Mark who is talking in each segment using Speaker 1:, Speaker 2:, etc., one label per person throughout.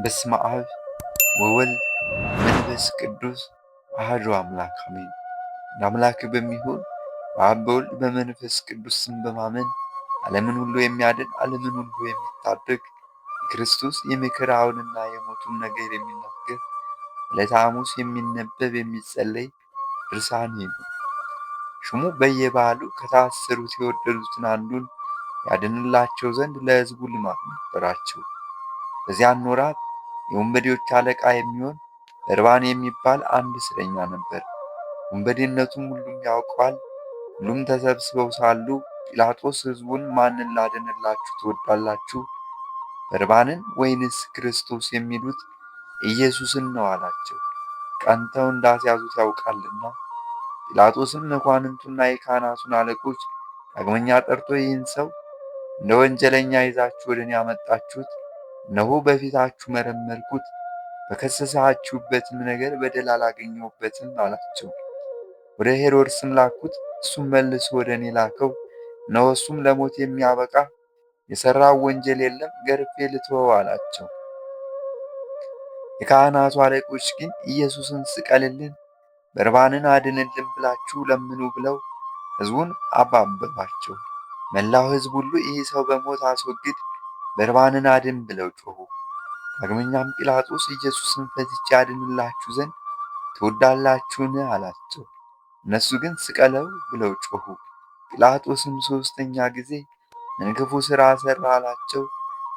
Speaker 1: በስመ አብ ወወልድ ወመንፈስ ቅዱስ አሐዱ አምላክ አሜን። ለአምላክ በሚሆን በአብ በወልድ በመንፈስ ቅዱስ ስም በማመን ዓለምን ሁሉ የሚያድን ዓለምን ሁሉ የሚታደግ የክርስቶስ የመከራውንና የሞቱን ነገር የሚናገር ዕለተ ሐሙስ የሚነበብ የሚጸለይ ድርሳን ነው። ሹሙ በየበዓሉ ከታሰሩት የወደዱትን አንዱን ያድንላቸው ዘንድ ለሕዝቡ ልማድ ነበራቸው። በዚያን ወራት የወንበዴዎች አለቃ የሚሆን በርባን የሚባል አንድ እስረኛ ነበር። ወንበዴነቱም ሁሉም ያውቀዋል። ሁሉም ተሰብስበው ሳሉ ጲላጦስ ሕዝቡን ማንን ላድንላችሁ ትወዳላችሁ? በርባንን ወይንስ ክርስቶስ የሚሉት ኢየሱስን ነው አላቸው። ቀንተው እንዳስያዙት ያውቃልና። ጲላጦስም መኳንንቱና የካህናቱን አለቆች ዳግመኛ ጠርቶ ይህን ሰው እንደ ወንጀለኛ ይዛችሁ ወደ እኔ ያመጣችሁት፣ እነሆ በፊታችሁ መረመርኩት፣ በከሰሳችሁበትም ነገር በደል አላገኘሁበትም አላቸው። ወደ ሄሮድስም ላኩት። እሱም መልሶ ወደ እኔ ላከው። እነሆ እሱም ለሞት የሚያበቃ የሠራው ወንጀል የለም፣ ገርፌ ልተወው አላቸው። የካህናቱ አለቆች ግን ኢየሱስን ስቀልልን፣ በርባንን አድንልን ብላችሁ ለምኑ ብለው ሕዝቡን አባበሏቸው። መላው ሕዝብ ሁሉ ይህ ሰው በሞት አስወግድ፣ በርባንን አድን ብለው ጮኹ። ዳግመኛም ጲላጦስ ኢየሱስን ፈትቼ አድንላችሁ ዘንድ ትወዳላችሁን? አላቸው። እነሱ ግን ስቀለው ብለው ጮኹ። ጲላጦስም ሦስተኛ ጊዜ ምን ክፉ ሥራ ሠራ አላቸው።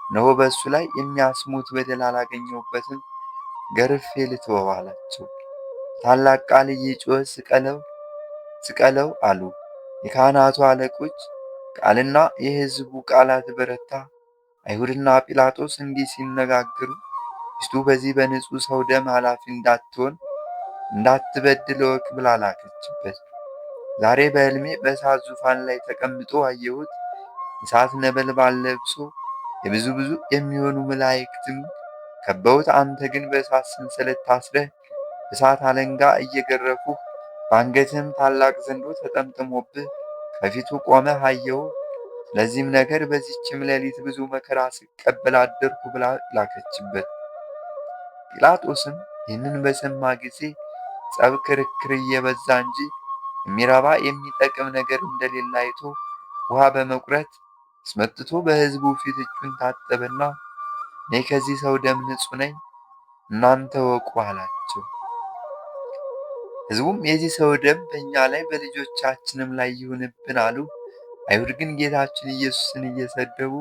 Speaker 1: እነሆ በእሱ ላይ የሚያስሙት በደል አላገኘሁበትም፣ ገርፌ ልተወው አላቸው። ታላቅ ቃል እየጮኸ ስቀለው አሉ። የካህናቱ አለቆች ቃልና የሕዝቡ ቃላት በረታ። አይሁድና ጲላጦስ እንዲህ ሲነጋገሩ ሚስቱ በዚህ በንጹሕ ሰው ደም ኃላፊ እንዳትበድል እወቅ ብላ ላከችበት። ዛሬ በሕልሜ በእሳት ዙፋን ላይ ተቀምጦ አየሁት። እሳት ነበልባል ለብሶ የብዙ የሚሆኑ መላእክትም ከበውት፣ አንተ ግን በእሳት ሰንሰለት ታስረህ በእሳት አለንጋ እየገረፉህ በአንገትህም ታላቅ ዘንዶ ተጠምጥሞብህ ከፊቱ ቆመህ አየሁ። ስለዚህም ነገር በዚችም ሌሊት ብዙ መከራ ስቀበል አደርኩ ብላ ላከችበት። ጲላጦስም ይህንን በሰማ ጊዜ ጸብ፣ ክርክር እየበዛ እንጂ የሚረባ የሚጠቅም ነገር እንደሌለ አይቶ ውሃ በመቁረት አስመጥቶ በሕዝቡ ፊት እጁን ታጠበና እኔ ከዚህ ሰው ደም ንጹሕ ነኝ፣ እናንተ ወቁ አላቸው። ሕዝቡም የዚህ ሰው ደም በእኛ ላይ በልጆቻችንም ላይ ይሁንብን አሉ። አይሁድ ግን ጌታችን ኢየሱስን እየሰደቡ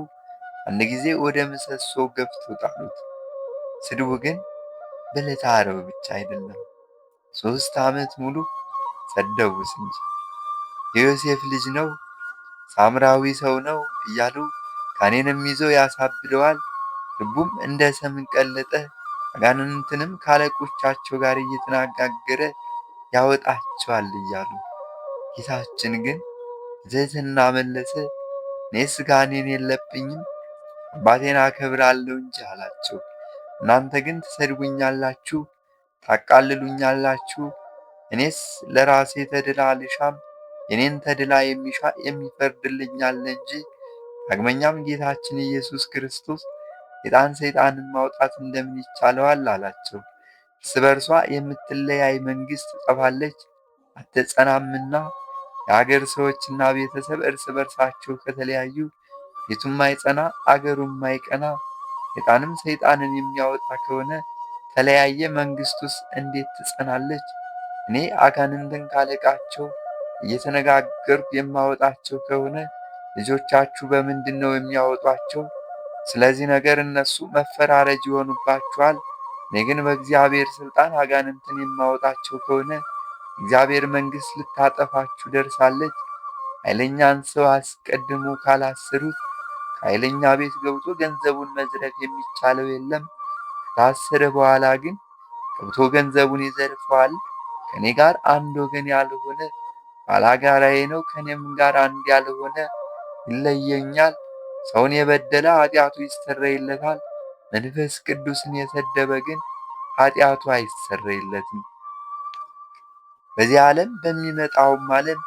Speaker 1: አንድ ጊዜ ወደ ምሰሶ ገፍተው ጣሉት። ስድቡ ግን በዕለተ ዓርብ ብቻ አይደለም፣ 3 ዓመት ሙሉ ሰደቡት እንጂ። የዮሴፍ ልጅ ነው፣ ሳምራዊ ሰው ነው እያሉ ጋኔንም ይዘው ያሳብደዋል። ልቡም እንደ ሰም ቀለጠ። አጋንንትንም ካለቆቻቸው ጋር እየተነጋገረ ያወጣቸዋል እያሉ። ጌታችን ግን በትሕትና መለሰ፣ እኔስ ጋኔን የለብኝም፣ አባቴን አከብራለሁ እንጂ አላቸው። እናንተ ግን ትሰድቡኛላችሁ፣ ታቃልሉኛላችሁ። እኔስ ለራሴ ተድላ አልሻም፣ የኔን ተድላ የሚሻ የሚፈርድልኝ አለ እንጂ። ዳግመኛም ጌታችን ኢየሱስ ክርስቶስ ሰይጣንን ማውጣት እንደምን ይቻለዋል አላቸው። እርስ በርሷ የምትለያይ መንግሥት ትጠፋለች አትጸናምና። የአገር ሰዎችና ቤተሰብ እርስ በርሳቸው ከተለያዩ ቤቱም ማይጸና አገሩም ማይቀና። ሰይጣንን የሚያወጣ ከሆነ ተለያየ፣ መንግሥቱስ እንዴት ትጸናለች? እኔ አጋንንትን ካለቃቸው እየተነጋገርኩ የማወጣቸው ከሆነ ልጆቻችሁ በምንድን ነው የሚያወጧቸው? ስለዚህ ነገር እነሱ መፈራረጅ ይሆኑባችኋል። እኔ ግን በእግዚአብሔር ሥልጣን አጋንንትን የማወጣቸው ከሆነ እግዚአብሔር መንግሥት ልታጠፋችሁ ደርሳለች። ኃይለኛን ሰው አስቀድሞ ካላሰሩት ከኃይለኛ ቤት ገብቶ ገንዘቡን መዝረፍ የሚቻለው የለም። ከታሰረ በኋላ ግን ገብቶ ገንዘቡን ይዘርፈዋል። ከእኔ ጋር አንድ ወገን ያልሆነ ባላጋራዬ ነው፣ ከእኔም ጋር አንድ ያልሆነ ይለየኛል። ሰውን የበደለ ኃጢአቱ ይሰረይለታል፣ መንፈስ ቅዱስን የሰደበ ግን ኃጢአቱ አይሰረይለትም። በዚህ ዓለም በሚመጣውም ዓለም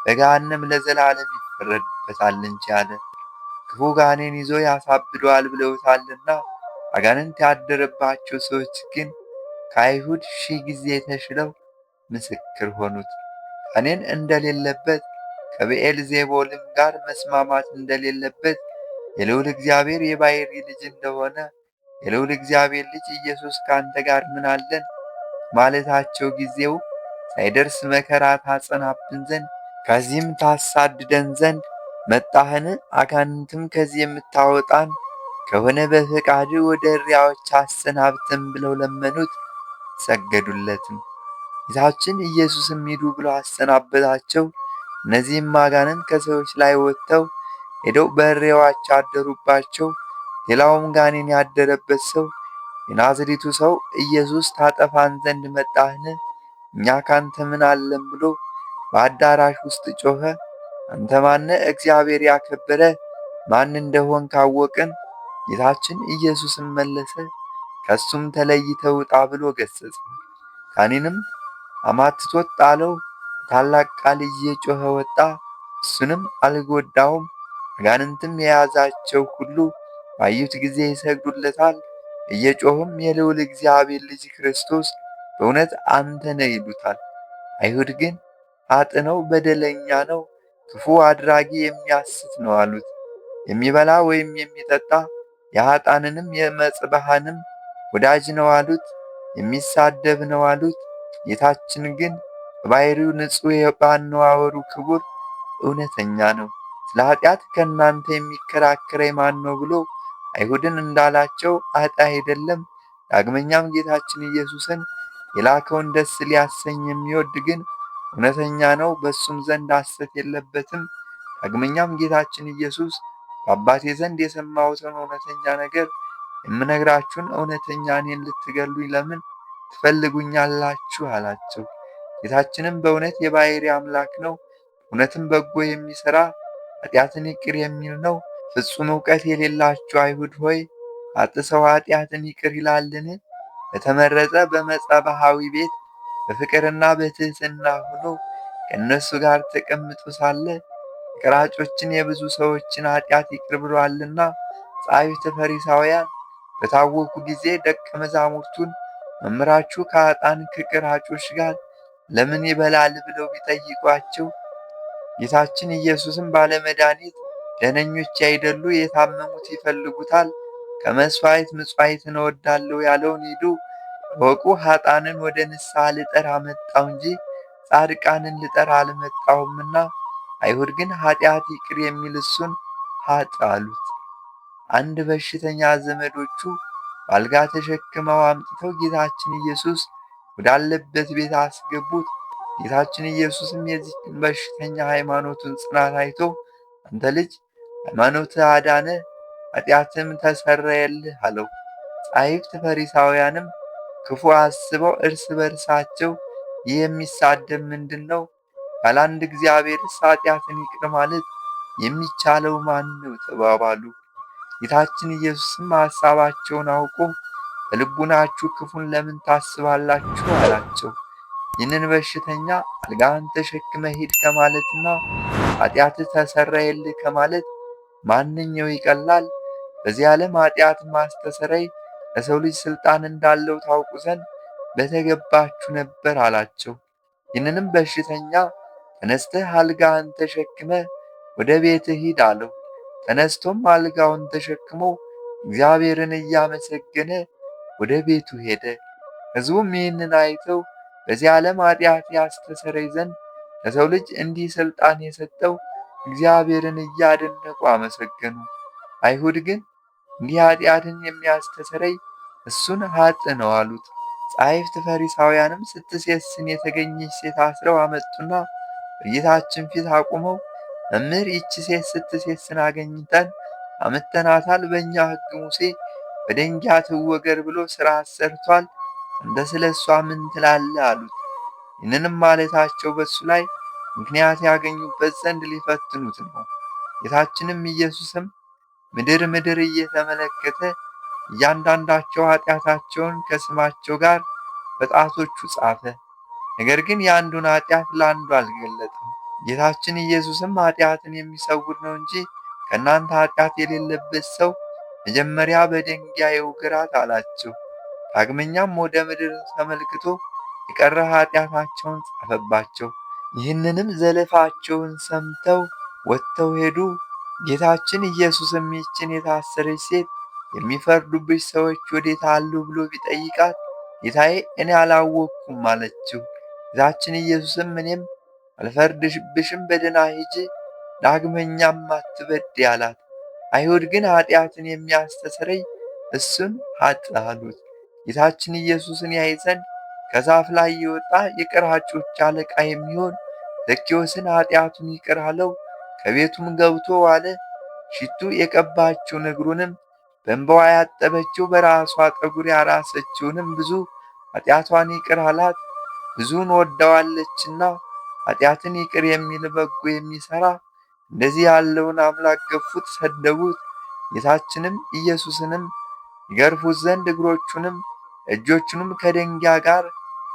Speaker 1: በገሃነም ለዘላለም ይፈረድበታል እንጂ አለ። ክፉ ጋኔን ይዞ ያሳብደዋል ብለውታልና አጋንንት ያደረባቸው ሰዎች ግን ከአይሁድ 1000 ጊዜ ተሽለው ምስክር ሆኑት። ጋኔን እንደሌለበት ከብዔል ዜቡልም ጋር መስማማት እንደሌለበት የልዑል እግዚአብሔር የባሕርይ ልጅ እንደሆነ የልዑል እግዚአብሔር ልጅ ኢየሱስ ከአንተ ጋር ምን አለን ማለታቸው ጊዜው ሳይደርስ መከራ ታጸናብን ዘንድ ከዚህም ታሳድደን ዘንድ መጣህን? አጋንንትም ከዚህ የምታወጣን ከሆነ በፈቃድ ወደ እሪያዎች አሰናብተን ብለው ለመኑት፣ ሰገዱለትም። ጌታችን ኢየሱስም ሂዱ ብሎ አሰናበታቸው። እነዚህም አጋንንት ከሰዎች ላይ ወጥተው ሄደው በእሪያዎች አደሩባቸው። ሌላውም ጋኔን ያደረበት ሰው የናዝሬቱ ሰው ኢየሱስ ታጠፋን ዘንድ መጣህን? እኛ ካንተ ምን አለን ብሎ በአዳራሽ ውስጥ ጮኸ። አንተ ማነ? እግዚአብሔር ያከበረ ማን እንደሆን ካወቅን። ጌታችን ኢየሱስም መለሰ፣ ከሱም ተለይተህ ውጣ ብሎ ገሠጸው። ጋኔንም አማትቶት ጣለው። በታላቅ ቃል እየጮኸ ወጣ፣ እሱንም አልጎዳውም። አጋንንትም የያዛቸው ሁሉ ባዩት ጊዜ ይሰግዱለታል፣ እየጮኹም የልዑል እግዚአብሔር ልጅ ክርስቶስ በእውነት አንተ ነህ ይሉታል። አይሁድ ግን ኃጥእ ነው፣ በደለኛ ነው፣ ክፉ አድራጊ የሚያስት ነው አሉት። የሚበላ ወይም የሚጠጣ የኃጥአንንም የመጽብሃንም ወዳጅ ነው አሉት። የሚሳደብ ነው አሉት። ጌታችን ግን በባሕርዩ ንጹሕ የአነዋወሩ ክቡር እውነተኛ ነው። ስለ ኃጢአት ከእናንተ የሚከራከረኝ ማን ነው ብሎ አይሁድን እንዳላቸው ኃጥእ አይደለም። ዳግመኛም ጌታችን ኢየሱስን የላከውን ደስ ሊያሰኝ የሚወድ ግን እውነተኛ ነው፣ በእሱም ዘንድ ሐሰት የለበትም። ዳግመኛም ጌታችን ኢየሱስ በአባቴ ዘንድ የሰማሁትን እውነተኛ ነገር የምነግራችሁን እውነተኛ እኔን ልትገሉኝ ለምን ትፈልጉኛላችሁ አላቸው። ጌታችንም በእውነት የባሕርይ አምላክ ነው፣ እውነትም በጎ የሚሠራ ኃጢአትን ይቅር የሚል ነው። ፍጹም ዕውቀት የሌላችሁ አይሁድ ሆይ ኃጥእ ሰው ኃጢአትን ይቅር ይላልን? በተመረጠ በመጸብሐዊ ቤት በፍቅርና በትሕትና ሆኖ ከእነሱ ጋር ተቀምጦ ሳለ የቀራጮችን የብዙ ሰዎችን ኃጢአት ይቅር ብሎአልና። ጸሐፍት ፈሪሳውያን በታወኩ ጊዜ ደቀ መዛሙርቱን መምህራችሁ ከኃጥአን ከቀራጮች ጋር ለምን ይበላል ብለው ቢጠይቋቸው ጌታችን ኢየሱስም ባለመድኃኒት ደህነኞች ያይደሉ የታመሙት ይፈልጉታል፣ ከመሥዋዕት ምጽዋዕትን እወዳለሁ ያለውን ሂዱ እወቁ። ኃጥአንን ወደ ንስሐ ልጠራ መጣሁ እንጂ ጻድቃንን ልጠራ አልመጣሁምና። አይሁድ ግን ኃጢአት ይቅር የሚል እሱን ኃጥእ አሉት። አንድ በሽተኛ ዘመዶቹ በአልጋ ተሸክመው አምጥተው ጌታችን ኢየሱስ ወዳለበት ቤት አስገቡት። ጌታችን ኢየሱስም የዚህን በሽተኛ ሃይማኖቱን ጽናት አይቶ አንተ ልጅ ሃይማኖትህ አዳነህ፣ ኃጢአትህም ተሰረየልህ አለው። ጸሐፍት ፈሪሳውያንም ክፉ አስበው እርስ በርሳቸው ይህ የሚሳደብ ምንድን ነው? ያለ አንድ እግዚአብሔርስ ኃጢአትን ይቅር ማለት የሚቻለው ማን ነው? ተባባሉ። ጌታችን ኢየሱስም ሐሳባቸውን አውቆ በልቡናችሁ ክፉን ለምን ታስባላችሁ አላቸው። ይህንን በሽተኛ አልጋህን ተሸክመህ ሂድ ከማለትና ኃጢአትህ ተሰረየልህ ከማለት ማንኛው ይቀላል? በዚህ ዓለም ኃጢአት ማስተሰረይ ለሰው ልጅ ሥልጣን እንዳለው ታውቁ ዘንድ በተገባችሁ ነበር አላቸው። ይህንንም በሽተኛ ተነስተህ አልጋህን ተሸክመህ ወደ ቤትህ ሂድ አለው። ተነስቶም አልጋውን ተሸክሞ እግዚአብሔርን እያመሰገነ ወደ ቤቱ ሄደ። ሕዝቡም ይህንን አይተው በዚህ ዓለም ኃጢአት ያስተሰረይ ዘንድ ለሰው ልጅ እንዲህ ሥልጣን የሰጠው እግዚአብሔርን እያደነቁ አመሰገኑ። አይሁድ ግን እንዲህ ኃጢአትን የሚያስተሰረይ እሱን ኃጥእ ነው አሉት። ጸሐፍት ፈሪሳውያንም ስትሴስን የተገኘች ሴት አስረው አመጡና በጌታችን ፊት አቁመው መምህር፣ ይህች ሴት ስትሴስን አገኝተን አምጥተናታል። በእኛ ሕግ ሙሴ በደንጊያ ትወገር ብሎ ሥርዓት ሰርቷል። አንተ ስለ እሷ ምን ትላለህ? አሉት። ይህንንም ማለታቸው በእሱ ላይ ምክንያት ያገኙበት ዘንድ ሊፈትኑት ነው። ጌታችንም ኢየሱስም ምድር ምድር እየተመለከተ እያንዳንዳቸው ኃጢአታቸውን ከስማቸው ጋር በጣቶቹ ጻፈ። ነገር ግን የአንዱን ኃጢአት ለአንዱ አልገለጠም። ጌታችን ኢየሱስም ኃጢአትን የሚሰውር ነው እንጂ ከእናንተ ኃጢአት የሌለበት ሰው መጀመሪያ በድንጋይ ውግራት አላቸው። ዳግመኛም ወደ ምድር ተመልክቶ የቀረ ኃጢአታቸውን ጻፈባቸው። ይህንንም ዘለፋቸውን ሰምተው ወጥተው ሄዱ። ጌታችን ኢየሱስም ይህችን የታሰረች ሴት የሚፈርዱብሽ ሰዎች ወዴት አሉ ብሎ ቢጠይቃት ጌታዬ እኔ አላወቅኩም አለችው። ጌታችን ኢየሱስም እኔም አልፈርድብሽም፣ በደህና ሂጂ፣ ዳግመኛም አትበድዪ አላት። አይሁድ ግን ኃጢአትን የሚያስተሰርይ እሱን ኃጥእ አሉት። ጌታችን ኢየሱስን ያይ ዘንድ ከዛፍ ላይ የወጣ የቀራጮች አለቃ የሚሆን ዘኬዎስን ኃጢአቱን ይቅር አለው። ከቤቱም ገብቶ ዋለ። ሽቱ የቀባችውን እግሩንም በእንባዋ ያጠበችው በራሷ ጠጉር ያራሰችውንም ብዙ ኃጢአቷን ይቅር አላት። ብዙን ወደዋለችና ኃጢአትን ይቅር የሚል በጎ የሚሠራ እንደዚህ ያለውን አምላክ ገፉት፣ ሰደቡት። ጌታችንም ኢየሱስንም ይገርፉት ዘንድ እግሮቹንም እጆቹንም ከደንጊያ ጋር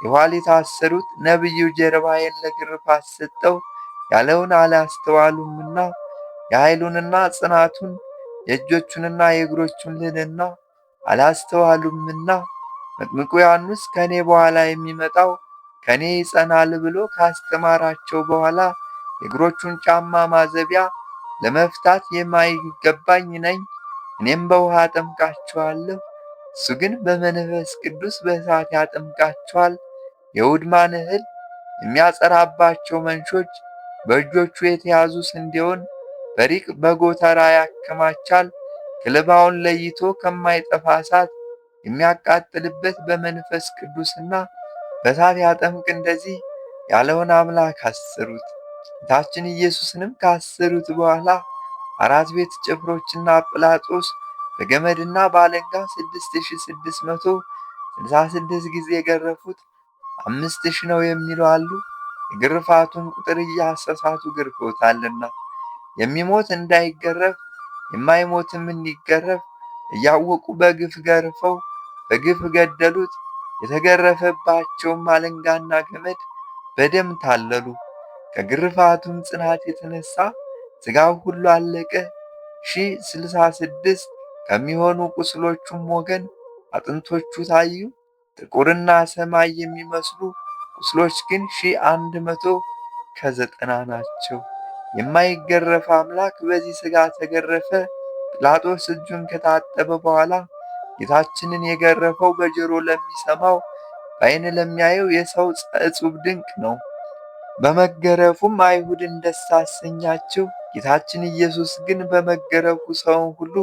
Speaker 1: የኋሊት የታሰሩት ነቢዩ ጀርባዬን ለግርፋት ሰጠው ያለውን አላስተዋሉምና የኃይሉንና ጽናቱን የእጆቹንና የእግሮቹን ልዕልና አላስተዋሉምና መጥምቁ ዮሐንስ ከእኔ በኋላ የሚመጣው ከእኔ ይጸናል ብሎ ካስተማራቸው በኋላ የእግሮቹን ጫማ ማዘቢያ ለመፍታት የማይገባኝ ነኝ። እኔም በውሃ አጠምቃችኋለሁ፣ እሱ ግን በመንፈስ ቅዱስ በእሳት ያጠምቃችኋል። የውድማን እህል የሚያጸራባቸው መንሾች በእጆቹ የተያዙ ስንዴውን በሪቅ በጎተራ ያከማቻል። ገለባውን ለይቶ ከማይጠፋ እሳት የሚያቃጥልበት በመንፈስ ቅዱስና በእሳት ያጠምቅ እንደዚህ ያለውን አምላክ አሰሩት። ጌታችን ኢየሱስንም ካሰሩት በኋላ 4 ጭፍሮችና ጲላጦስ በገመድና በአለንጋ 6666 ጊዜ የገረፉት 5000 ነው የሚሉ አሉ። የግርፋቱን ቁጥር እያሳሳቱ ገርፈውታልና የሚሞት እንዳይገረፍ የማይሞትም እንዲገረፍ እያወቁ በግፍ ገርፈው በግፍ ገደሉት። የተገረፈባቸውም አለንጋና ገመድ በደም ታለሉ። ከግርፋቱም ጽናት የተነሳ ሥጋው ሁሉ አለቀ። 1066 ከሚሆኑ ቁስሎቹም ወገን አጥንቶቹ ታዩ። ጥቁርና ሰማይ የሚመስሉ ቁስሎች ግን 1190 ናቸው። የማይገረፍ አምላክ በዚህ ሥጋ ተገረፈ። ጲላጦስ እጁን ከታጠበ በኋላ ጌታችንን የገረፈው በጆሮ ለሚሰማው በዓይን ለሚያየው የሰው እጹብ ድንቅ ነው። በመገረፉም አይሁድን ደስ አሰኛቸው። ጌታችን ኢየሱስ ግን በመገረፉ ሰውን ሁሉ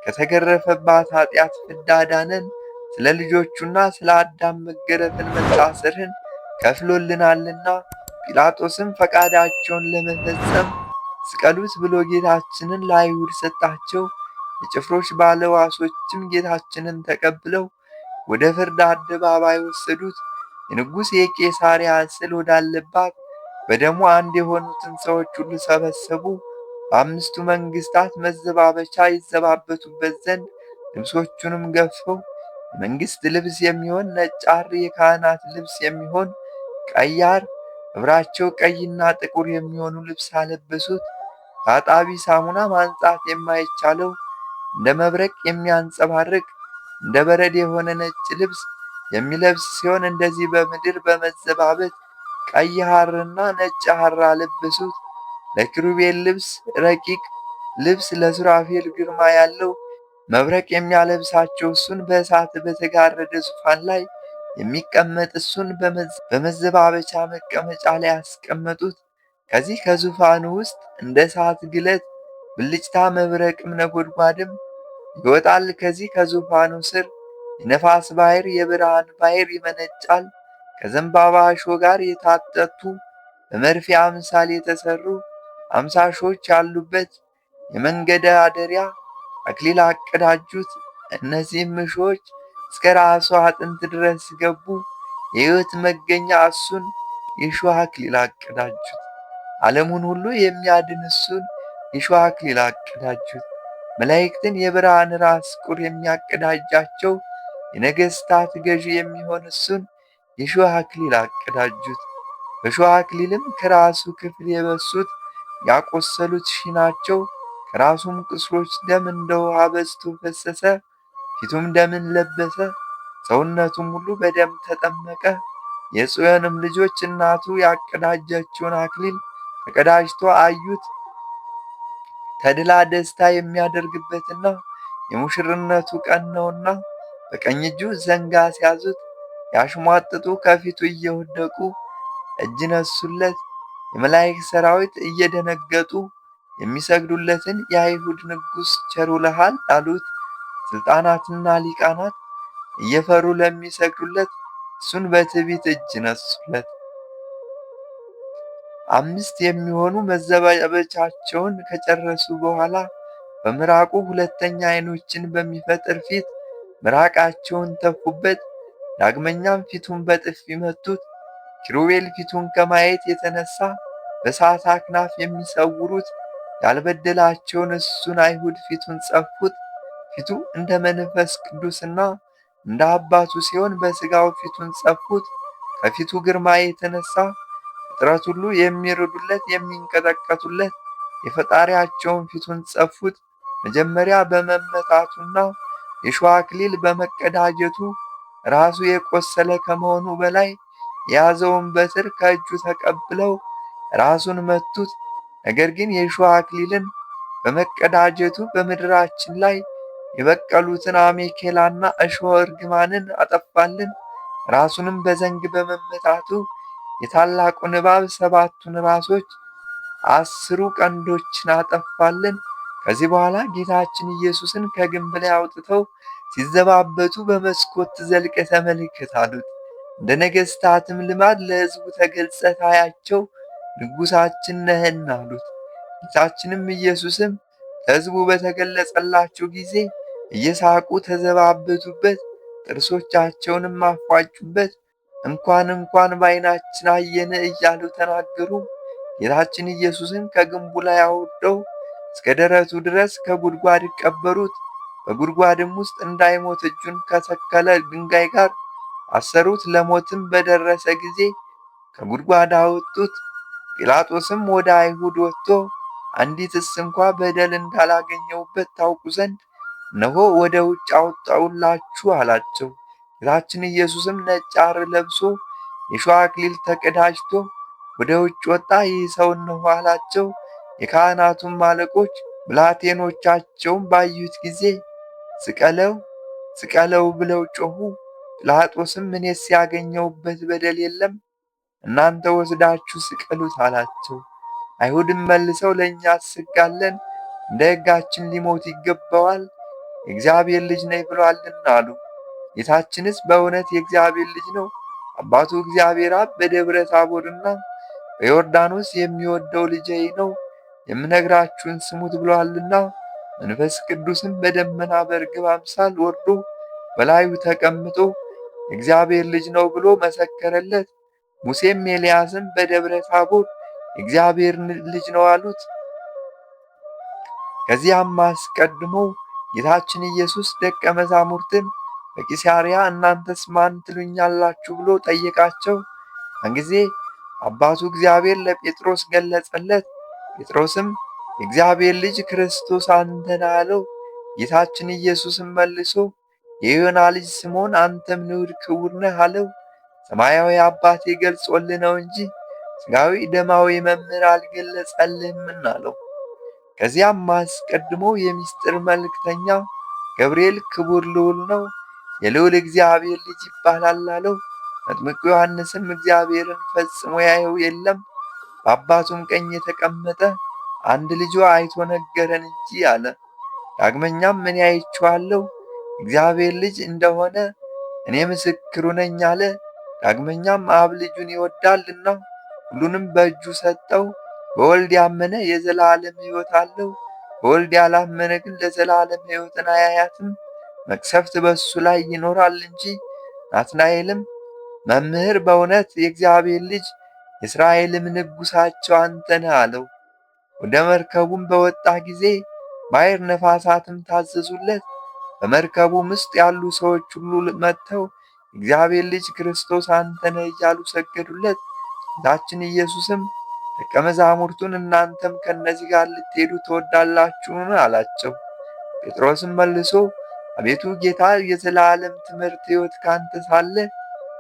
Speaker 1: ከተገረፈባት ኃጢአት ፍዳ አዳነን። ስለ ልጆቹና ስለ አዳም መገረፍን መታሰርን ከፍሎልናልና። ጲላጦስም ፈቃዳቸውን ለመፈጸም ስቀሉት ብሎ ጌታችንን ለአይሁድ ሰጣቸው። የጭፍሮች ባለዋሶችም ጌታችንን ተቀብለው ወደ ፍርድ አደባባይ ወሰዱት። የንጉሥ የቄሳርያ ስዕል ወዳለባት በደሙ አንድ የሆኑትን ሰዎች ሁሉ ሰበሰቡ። በ5ቱ መንግሥታት መዘባበቻ ይዘባበቱበት ዘንድ ልብሶቹንም ገፈው የመንግሥት ልብስ የሚሆን ነጭ ሐር፣ የካህናት ልብስ የሚሆን ቀይ ሐር፣ ኅብራቸው ቀይና ጥቁር የሚሆኑ ልብስ አለበሱት። ታጣቢ ሳሙና ማንጻት የማይቻለው እንደ መብረቅ የሚያንጸባርቅ እንደ በረድ የሆነ ነጭ ልብስ የሚለብስ ሲሆን እንደዚህ በምድር በመዘባበት ቀይ ሐርና ነጭ ሐር አለበሱት። ለኪሩቤል ልብስ ረቂቅ ልብስ፣ ለሱራፌል ግርማ ያለው መብረቅ የሚያለብሳቸው እሱን በእሳት በተጋረደ ዙፋን ላይ የሚቀመጥ እሱን በመዘባበቻ መቀመጫ ላይ ያስቀመጡት። ከዚህ ከዙፋኑ ውስጥ እንደ እሳት ግለት ብልጭታ መብረቅም ነጎድጓድም ይወጣል። ከዚህ ከዙፋኑ ስር የነፋስ ባሕር የብርሃን ባሕር ይመነጫል። ከዘንባባ እሾህ ጋር የታጠቱ በመርፌ አምሳል የተሰሩ 50 እሾሆች ያሉበት የመንገደ አደሪያ አክሊል አቀዳጁት። እነዚህም እሾሆች እስከ ራሱ አጥንት ድረስ ገቡ። የሕይወት መገኛ እሱን የእሾህ አክሊል አቀዳጁት። ዓለሙን ሁሉ የሚያድን እሱን የእሾህ አክሊል አቀዳጁት። መላእክትን የብርሃን ራስ ቁር የሚያቀዳጃቸው የነገሥታት ገዢ የሚሆን እሱን የእሾህ አክሊል አቀዳጁት። በእሾህ አክሊልም ከራሱ ክፍል የበሱት ያቆሰሉት 1000 ናቸው። ከራሱም ቁስሎች ደም እንደ ውሃ በዝቶ ፈሰሰ። ፊቱም ደምን ለበሰ፣ ሰውነቱም ሁሉ በደም ተጠመቀ። የጽዮንም ልጆች እናቱ ያቀዳጀችውን አክሊል ተቀዳጅቶ አዩት። ተድላ ደስታ የሚያደርግበትና የሙሽርነቱ ቀን ነውና በቀኝ እጁ ዘንግ አስያዙት። ያሽሟጥጡ ከፊቱ እየወደቁ እጅ ነሱለት። የመላእክት ሰራዊት እየደነገጡ የሚሰግዱለትን የአይሁድ ንጉሥ ቸር ውለሃል አሉት። ስልጣናትና ሊቃናት እየፈሩ ለሚሰግዱለት እሱን በትዕቢት እጅ ነሱለት። 5 የሚሆኑ መዘባበቻቸውን ከጨረሱ በኋላ በምራቁ ሁለተኛ ዓይኖችን በሚፈጥር ፊት ምራቃቸውን ተፉበት። ዳግመኛም ፊቱን በጥፊ መቱት። ኪሩቤል ፊቱን ከማየት የተነሳ በእሳት አክናፍ የሚሰውሩት ያልበደላቸውን እሱን አይሁድ ፊቱን ጸፉት። ፊቱ እንደ መንፈስ ቅዱስና እንደ አባቱ ሲሆን በሥጋው ፊቱን ጸፉት። ከፊቱ ግርማ የተነሳ ፍጥረት ሁሉ የሚርዱለት የሚንቀጠቀጡለት የፈጣሪያቸውን ፊቱን ጸፉት። መጀመሪያ በመመታቱና የሾህ አክሊል በመቀዳጀቱ ራሱ የቆሰለ ከመሆኑ በላይ የያዘውን በትር ከእጁ ተቀብለው ራሱን መቱት። ነገር ግን የሾህ አክሊልን በመቀዳጀቱ በምድራችን ላይ የበቀሉትን አሜኬላና እሾህ እርግማንን አጠፋልን። ራሱንም በዘንግ በመመታቱ የታላቁን እባብ 7ቱን ራሶች 10 ቀንዶችን አጠፋልን። ከዚህ በኋላ ጌታችን ኢየሱስን ከግንብ ላይ አውጥተው ሲዘባበቱ በመስኮት ዘልቀህ ተመልከት አሉት። እንደ ነገሥታትም ልማድ ለሕዝቡ ተገልጸህ ታያቸው ንጉሣችን ነህና አሉት። ጌታችንም ኢየሱስም ለሕዝቡ በተገለጸላቸው ጊዜ እየሳቁ ተዘባበቱበት፣ ጥርሶቻቸውንም አፏጩበት። እንኳን በዓይናችን አየን እያሉ ተናገሩ። ጌታችን ኢየሱስን ከግንቡ ላይ አውርደው እስከ ደረቱ ድረስ ከጉድጓድ ቀበሩት። በጉድጓድም ውስጥ እንዳይሞት እጁን ከተከለ ድንጋይ ጋር አሰሩት። ለሞትም በደረሰ ጊዜ ከጉድጓድ አወጡት። ጲላጦስም ወደ አይሁድ ወጥቶ አንዲትስ እንኳ በደል እንዳላገኘውበት ታውቁ ዘንድ እነሆ ወደ ውጭ አወጣሁላችሁ አላቸው። ጌታችን ኢየሱስም ነጭ ሐር ለብሶ የሾህ አክሊል ተቀዳጅቶ ወደ ውጭ ወጣ። ይህ ሰው እነሆ አላቸው። የካህናቱም አለቆች ብላቴኖቻቸውም ባዩት ጊዜ ስቀለው ስቀለው ብለው ጮኹ። ጲላጦስም እኔስ ያገኘሁበት በደል የለም፣ እናንተ ወስዳችሁ ስቀሉት አላቸው። አይሁድም መልሰው ለእኛስ ሕግ አለን፣ እንደ ሕጋችን ሊሞት ይገባዋል፣ የእግዚአብሔር ልጅ ነኝ ብሎአልና አሉ። ጌታችንስ በእውነት የእግዚአብሔር ልጅ ነው፣ አባቱ እግዚአብሔር አብ በደብረ ታቦርና በዮርዳኖስ የሚወደው ልጄ ነው፣ የምነግራችሁን ስሙት ብሎአልና። መንፈስ ቅዱስም በደመና በርግብ አምሳል ወርዶ በላዩ ተቀምጦ የእግዚአብሔር ልጅ ነው ብሎ መሰከረለት። ሙሴም ኤልያስም በደብረ ታቦር የእግዚአብሔር ልጅ ነው አሉት። ከዚያም አስቀድሞ ጌታችን ኢየሱስ ደቀ መዛሙርትን በቂሳርያ እናንተስ ማን ትሉኛላችሁ ብሎ ጠየቃቸው። ያን ጊዜ አባቱ እግዚአብሔር ለጴጥሮስ ገለጸለት። ጴጥሮስም የእግዚአብሔር ልጅ ክርስቶስ አንተ ነህ አለው። ጌታችን ኢየሱስም መልሶ የዮና ልጅ ስምዖን አንተም ንዑድ ክቡር ነህ አለው። ሰማያዊ አባቴ ገልጾልህ ነው እንጂ ሥጋዊ ደማዊ መምህር አልገለጸልህምና አለው። ከዚያም አስቀድሞ የምስጢር መልእክተኛ ገብርኤል ክቡር ልዑል ነው፣ የልዑል እግዚአብሔር ልጅ ይባላል አለው። መጥምቁ ዮሐንስም እግዚአብሔርን ፈጽሞ ያየው የለም፣ በአባቱም ቀኝ የተቀመጠ አንድ ልጁ አይቶ ነገረን እንጂ አለ። ዳግመኛም እኔ አይቼዋለሁ፣ እግዚአብሔር ልጅ እንደሆነ እኔ ምስክሩ ነኝ አለ። ዳግመኛም አብ ልጁን ይወዳልና ሁሉንም በእጁ ሰጠው። በወልድ ያመነ የዘላለም ሕይወት አለው፣ በወልድ ያላመነ ግን ለዘላለም ሕይወትን አያያትም፣ መቅሰፍት በእሱ ላይ ይኖራል እንጂ። ናትናኤልም መምህር፣ በእውነት የእግዚአብሔር ልጅ የእስራኤልም ንጉሣቸው አንተ ነህ አለው። ወደ መርከቡም በወጣ ጊዜ ባሕር ነፋሳትም ታዘዙለት። በመርከቡም ውስጥ ያሉ ሰዎች ሁሉ መጥተው የእግዚአብሔር ልጅ ክርስቶስ አንተ ነህ እያሉ ሰገዱለት። ጌታችን ኢየሱስም ደቀ መዛሙርቱን እናንተም ከእነዚህ ጋር ልትሄዱ ትወዳላችሁን? አላቸው። ጴጥሮስም መልሶ አቤቱ ጌታ፣ የዘላለም ትምህርት ሕይወት ካንተ ሳለ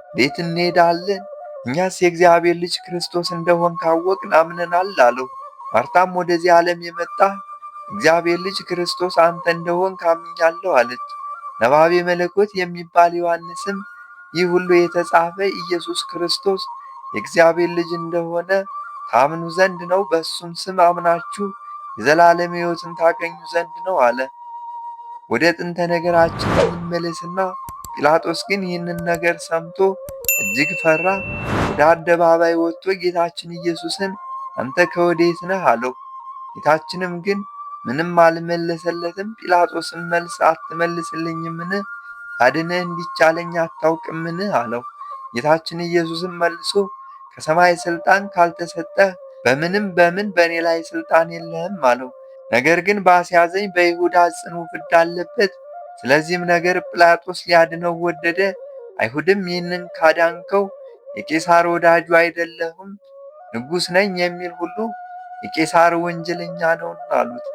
Speaker 1: እንዴት እንሄዳለን? እኛስ የእግዚአብሔር ልጅ ክርስቶስ እንደሆን ካወቅን አምነናል አለው። ማርታም ወደዚህ ዓለም የመጣህ እግዚአብሔር ልጅ ክርስቶስ አንተ እንደሆን ካምኛለሁ አለች። ነባቤ መለኮት የሚባል ዮሐንስም ይህ ሁሉ የተጻፈ ኢየሱስ ክርስቶስ የእግዚአብሔር ልጅ እንደሆነ ታምኑ ዘንድ ነው፣ በእሱም ስም አምናችሁ የዘላለም ሕይወትን ታገኙ ዘንድ ነው አለ። ወደ ጥንተ ነገራችን እንመለስና ጲላጦስ ግን ይህንን ነገር ሰምቶ እጅግ ፈራ። ወደ አደባባይ ወጥቶ ጌታችን ኢየሱስን አንተ ከወዴት ነህ አለው። ጌታችንም ግን ምንም አልመለሰለትም። ጲላጦስም መልስ አትመልስልኝምን? አድነህ እንዲቻለኝ አታውቅምን? አለው። ጌታችን ኢየሱስም መልሶ ከሰማይ ሥልጣን ካልተሰጠህ በምን በእኔ ላይ ሥልጣን የለህም አለው። ነገር ግን ባስያዘኝ በይሁዳ ጽኑ ፍርድ አለበት። ስለዚህም ነገር ጲላጦስ ሊያድነው ወደደ። አይሁድም ይህንን ካዳንከው የቄሳር ወዳጁ አይደለሁም፣ ንጉሥ ነኝ የሚል ሁሉ የቄሳር ወንጀለኛ ነውና አሉት።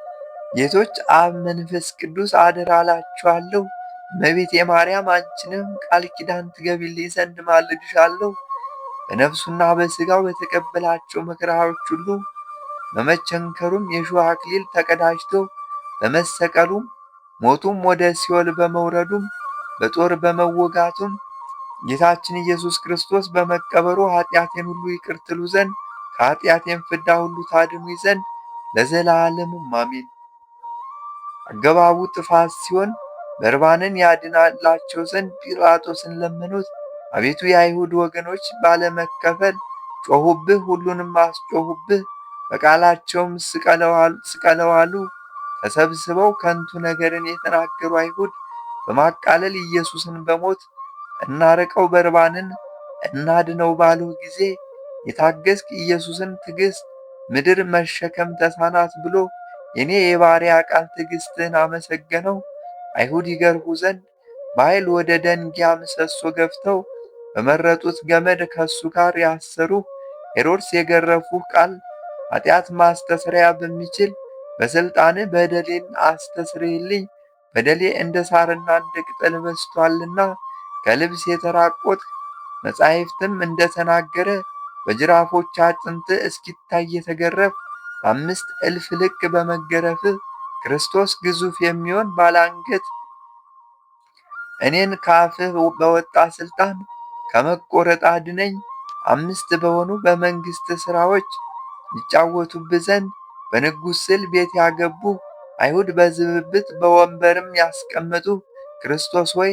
Speaker 1: ጌቶች አብ መንፈስ ቅዱስ አደራ እላችኋለሁ፣ እመቤቴ ማርያም አንቺንም ቃል ኪዳን ትገቢልኝ ዘንድ ማልድሻለሁ። በነፍሱና በሥጋው በተቀበላቸው መከራዎች ሁሉ በመቸንከሩም የእሾህ አክሊል ተቀዳጅቶ በመሰቀሉም ሞቱም ወደ ሲኦል በመውረዱም በጦር በመወጋቱም ጌታችን ኢየሱስ ክርስቶስ በመቀበሩ ኃጢአቴን ሁሉ ይቅር ትሉ ዘንድ ከኃጢአቴን ፍዳ ሁሉ ታድኑ ዘንድ ለዘላለሙም አሜን። አገባቡ ጥፋት ሲሆን በርባንን ያድናላቸው ዘንድ ጲላጦስን ለመኑት። አቤቱ የአይሁድ ወገኖች ባለመከፈል ጮኹብህ፣ ሁሉንም አስጮኹብህ፣ በቃላቸውም ስቀለዋሉ። ተሰብስበው ከንቱ ነገርን የተናገሩ አይሁድ በማቃለል ኢየሱስን በሞት እናርቀው በርባንን እናድነው ባሉ ጊዜ የታገስክ ኢየሱስን ትዕግሥት ምድር መሸከም ተሳናት ብሎ የኔ የባሪያ ቃል ትዕግሥትህን አመሰገነው። አይሁድ ይገርፉ ዘንድ በኃይል ወደ ደንጊያ ምሰሶ ገፍተው በመረጡት ገመድ ከሱ ጋር ያሰሩ። ሄሮድስ የገረፉህ ቃል ኃጢአት ማስተስሪያ በሚችል በሥልጣን በደሌን አስተስርይልኝ፣ በደሌ እንደ ሳርና እንደ ቅጠል በዝቶአልና ከልብስ የተራቆትህ መጻሕፍትም እንደተናገረ በጅራፎች አጥንት እስኪታይ የተገረፍ 5,000 ልክ በመገረፍ ክርስቶስ ግዙፍ የሚሆን ባላንገት እኔን ከአፍህ በወጣ ሥልጣን ከመቆረጥ አድነኝ። 5 በሆኑ በመንግሥት ሥራዎች ይጫወቱብህ ዘንድ በንጉሥ ስዕል ቤት ያገቡ አይሁድ በዝብብት በወንበርም ያስቀመጡ ክርስቶስ ሆይ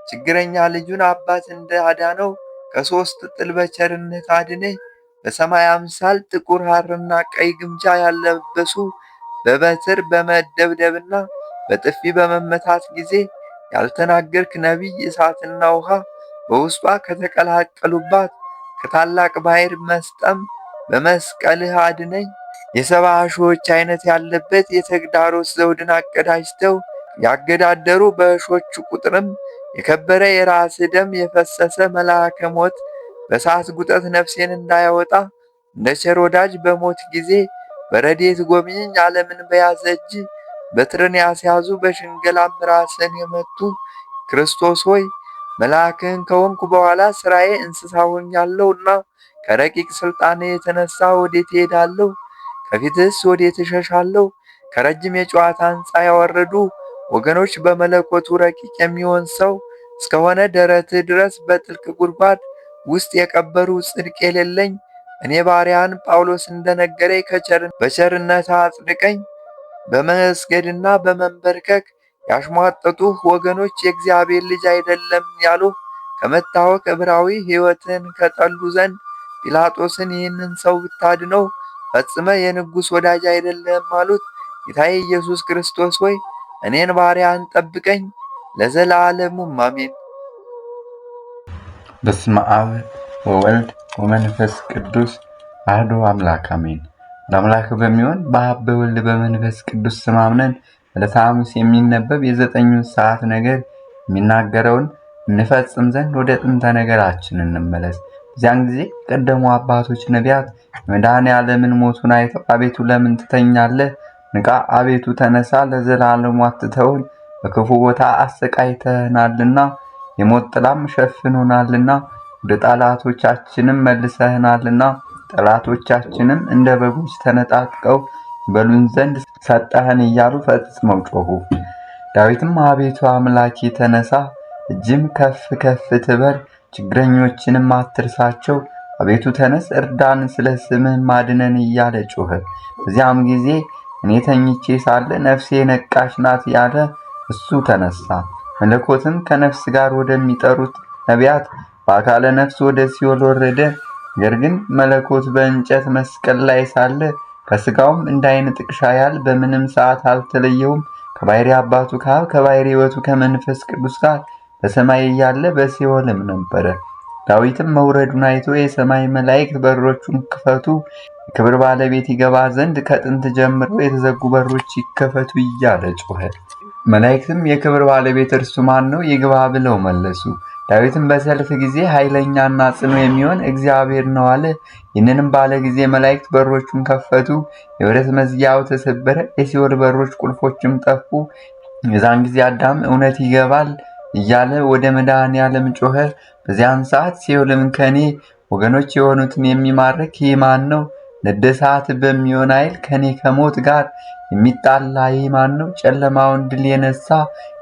Speaker 1: ችግረኛ ልጁን አባት እንዳዳነው ከሦስት ጥል በቸርነት አድነኝ። በሰማይ አምሳል ጥቁር ሐርና ቀይ ግምጃ ያለበሱ በበትር በመደብደብና በጥፊ በመመታት ጊዜ ያልተናገርክ ነቢይ እሳትና ውሃ በውስጧ ከተቀላቀሉባት ከታላቅ ባሕር መስጠም በመስቀልህ አድነኝ። የሰባ እሾሆች አይነት ያለበት የተግዳሮት ዘውድን አቀዳጅተው ያገዳደሩ በእሾቹ ቁጥርም የከበረ የራስህ ደም የፈሰሰ መልአከ ሞት በእሳት ጉጠት ነፍሴን እንዳያወጣ እንደ ቸር ወዳጅ በሞት ጊዜ በረድኤት ጎብኝኝ። ዓለምን በያዘ እጅ በትርን ያስያዙ በሽንገላም ራስን የመቱ ክርስቶስ ሆይ መልአክህን ከሆንኩ በኋላ ሥራዬ እንስሳ ሆኛለሁና ከረቂቅ ሥልጣኔ የተነሳ ወዴት እሄዳለሁ? ከፊትህስ ወዴት እሸሻለሁ? ከረጅም የጨዋታ ሕንፃ ያወረዱ ወገኖች በመለኮቱ ረቂቅ የሚሆን ሰው እስከሆነ ደረትህ ድረስ በጥልቅ ጉድጓድ ውስጥ የቀበሩ ጽድቅ የሌለኝ እኔ ባሪያን ጳውሎስ እንደነገረኝ በቸርነት አጽድቀኝ። በመስገድና በመንበርከክ ያሽሟጠጡህ ወገኖች የእግዚአብሔር ልጅ አይደለም ያሉህ ከመታወክ ዕብራዊ ሕይወትን ከጠሉ ዘንድ ጲላጦስን ይህንን ሰው ብታድነው ፈጽመ የንጉሥ ወዳጅ አይደለም አሉት። ጌታዬ ኢየሱስ ክርስቶስ ሆይ እኔን ባሪያን ጠብቀኝ፣ ለዘላለሙም አሜን።
Speaker 2: በስመ አብ ወወልድ ወመንፈስ ቅዱስ አሐዱ አምላክ አሜን። ለአምላክ በሚሆን በአብ በወልድ በመንፈስ ቅዱስ ስም አምነን ዕለተ ሐሙስ የሚነበብ የ9 ሰዓት ነገር የሚናገረውን እንፈጽም ዘንድ ወደ ጥንተ ነገራችን እንመለስ። እዚያን ጊዜ ቀደሙ አባቶች ነቢያት የመድኃኔዓለምን ሞቱን አይተው አቤቱ ለምን ትተኛለህ? ንቃ፣ አቤቱ ተነሳ፣ ለዘላለሙ አትተውን፣ በክፉ ቦታ አሰቃይተህናልና የሞት ጥላም ሸፍኖናልና ወደ ጠላቶቻችንም መልሰህናልና ጠላቶቻችንም እንደ በጎች ተነጣጥቀው ይበሉን ዘንድ ሰጠህን እያሉ ፈጽመው ጮኹ። ዳዊትም አቤቱ አምላኬ ተነሳ፣ እጅም ከፍ ከፍ ትበል፣ ችግረኞችንም አትርሳቸው፣ አቤቱ ተነስ እርዳን፣ ስለ ስምህ አድነን እያለ ጮኸ። በዚያም ጊዜ እኔ ተኝቼ ሳለ ነፍሴ የነቃች ናት ያለ እሱ ተነሳ። መለኮትም ከነፍስ ጋር ወደሚጠሩት ነቢያት በአካለ ነፍስ ወደ ሲኦል ወረደ። ነገር ግን መለኮት በእንጨት መስቀል ላይ ሳለ ከሥጋውም እንደ ዓይን ጥቅሻ ያህል በምንም ሰዓት አልተለየውም። ከባሕርይ አባቱ ከአብ ከባሕርይ ሕይወቱ ከመንፈስ ቅዱስ ጋር በሰማይ እያለ በሲኦልም ነበረ። ዳዊትም መውረዱን አይቶ የሰማይ መላእክት በሮቹን ክፈቱ፣ የክብር ባለቤት ይገባ ዘንድ ከጥንት ጀምሮ የተዘጉ በሮች ይከፈቱ እያለ ጮኸ። መላእክትም የክብር ባለቤት እርሱ ማን ነው? ይግባ ብለው መለሱ። ዳዊትም በሰልፍ ጊዜ ኃይለኛና ጽኑ የሚሆን እግዚአብሔር ነው አለ። ይህንንም ባለ ጊዜ መላእክት በሮቹን ከፈቱ፣ የብረት መዝጊያው ተሰበረ፣ የሲኦል በሮች ቁልፎችም ጠፉ። የዛን ጊዜ አዳም እውነት ይገባል እያለ ወደ መድኃኔዓለም ጮኸ። በዚያን ሰዓት ሲኦልም ከኔ ወገኖች የሆኑትን የሚማርክ ይህ ማን ነው? ነደ እሳት በሚሆን ኃይል ከኔ ከሞት ጋር የሚጣላ ይህ ማን ነው? ጨለማውን ድል የነሳ